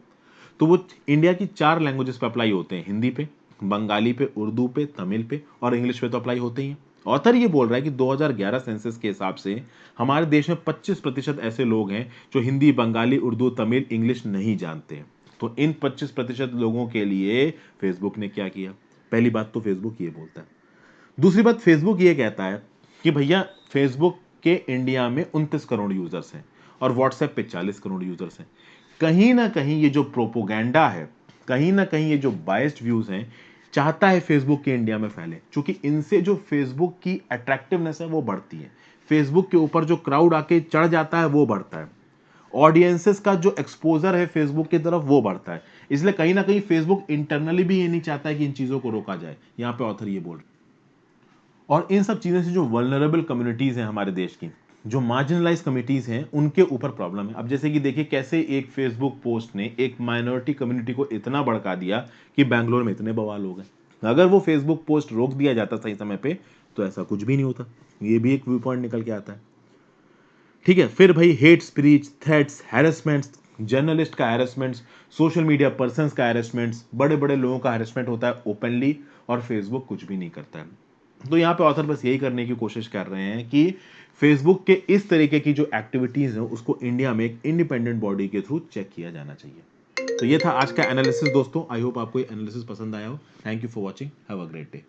तो वो इंडिया की 4 लैंग्वेजेस पे अप्लाई होते हैं, हिंदी पे, बंगाली पे, उर्दू पे, तमिल पे और इंग्लिश पे तो अप्लाई होते ही हैं। ऑथर ये बोल रहा है कि 2011 सेंसस के हिसाब से हमारे देश में 25% ऐसे लोग हैं जो हिंदी, बंगाली, उर्दू, तमिल, इंग्लिश नहीं जानते हैं। तो इन 25% लोगों के लिए फेसबुक ने क्या किया? पहली बात तो फेसबुक ये बोलता है। दूसरी बात, फेसबुक ये कहता है कि भैया फेसबुक के इंडिया में 29 करोड़ यूजर्स हैं और व्हाट्सएप पे 40 करोड़ यूजर्स हैं। कहीं ना कहीं ये जो प्रोपोगेंडा है, कहीं ना कहीं ये जो बायस्ड व्यूज हैं, चाहता है फेसबुक के इंडिया में फैले, क्योंकि इनसे जो फेसबुक की अट्रैक्टिवनेस है वो बढ़ती है, फेसबुक के ऊपर जो क्राउड आके चढ़ जाता है वो बढ़ता है, ऑडियंसेस का जो एक्सपोजर है फेसबुक की तरफ वो बढ़ता है। इसलिए कहीं ना कहीं फेसबुक इंटरनली भी ये नहीं चाहता है कि इन चीजों को रोका जाए। यहां पे ऑथर ये बोल रहे हैं। और इन सब चीज़ों से जो वल्नरेबल कम्युनिटीज़ हैं हमारे देश की, जो मार्जिनलाइज कम्युनिटीज़ हैं, उनके ऊपर प्रॉब्लम है। अब जैसे कि देखिए कैसे एक फेसबुक पोस्ट ने एक माइनॉरिटी कम्युनिटी को इतना भड़का दिया कि बैंगलोर में इतने बवाल हो गए। अगर वो फेसबुक पोस्ट रोक दिया जाता सही समय पे तो ऐसा कुछ भी नहीं होता। ये भी एक व्यू पॉइंट निकल के आता है। ठीक है, फिर भाई हेट स्पीच, थ्रेट्स, हैरेसमेंट्स, जर्नलिस्ट का हैरेसमेंट्स, सोशल मीडिया पर्सन्स का हैरेसमेंट्स, बड़े बड़े लोगों का हैरेसमेंट होता है ओपनली, और फेसबुक कुछ भी नहीं करता है। तो यहाँ पे ऑथर बस यही करने की कोशिश कर रहे हैं कि फेसबुक के इस तरीके की जो एक्टिविटीज है उसको इंडिया में एक इंडिपेंडेंट बॉडी के थ्रू चेक किया जाना चाहिए। तो ये था आज का एनालिसिस दोस्तों। आई होप आपको ये एनालिसिस पसंद आया हो। Thank you for watching, have a great day.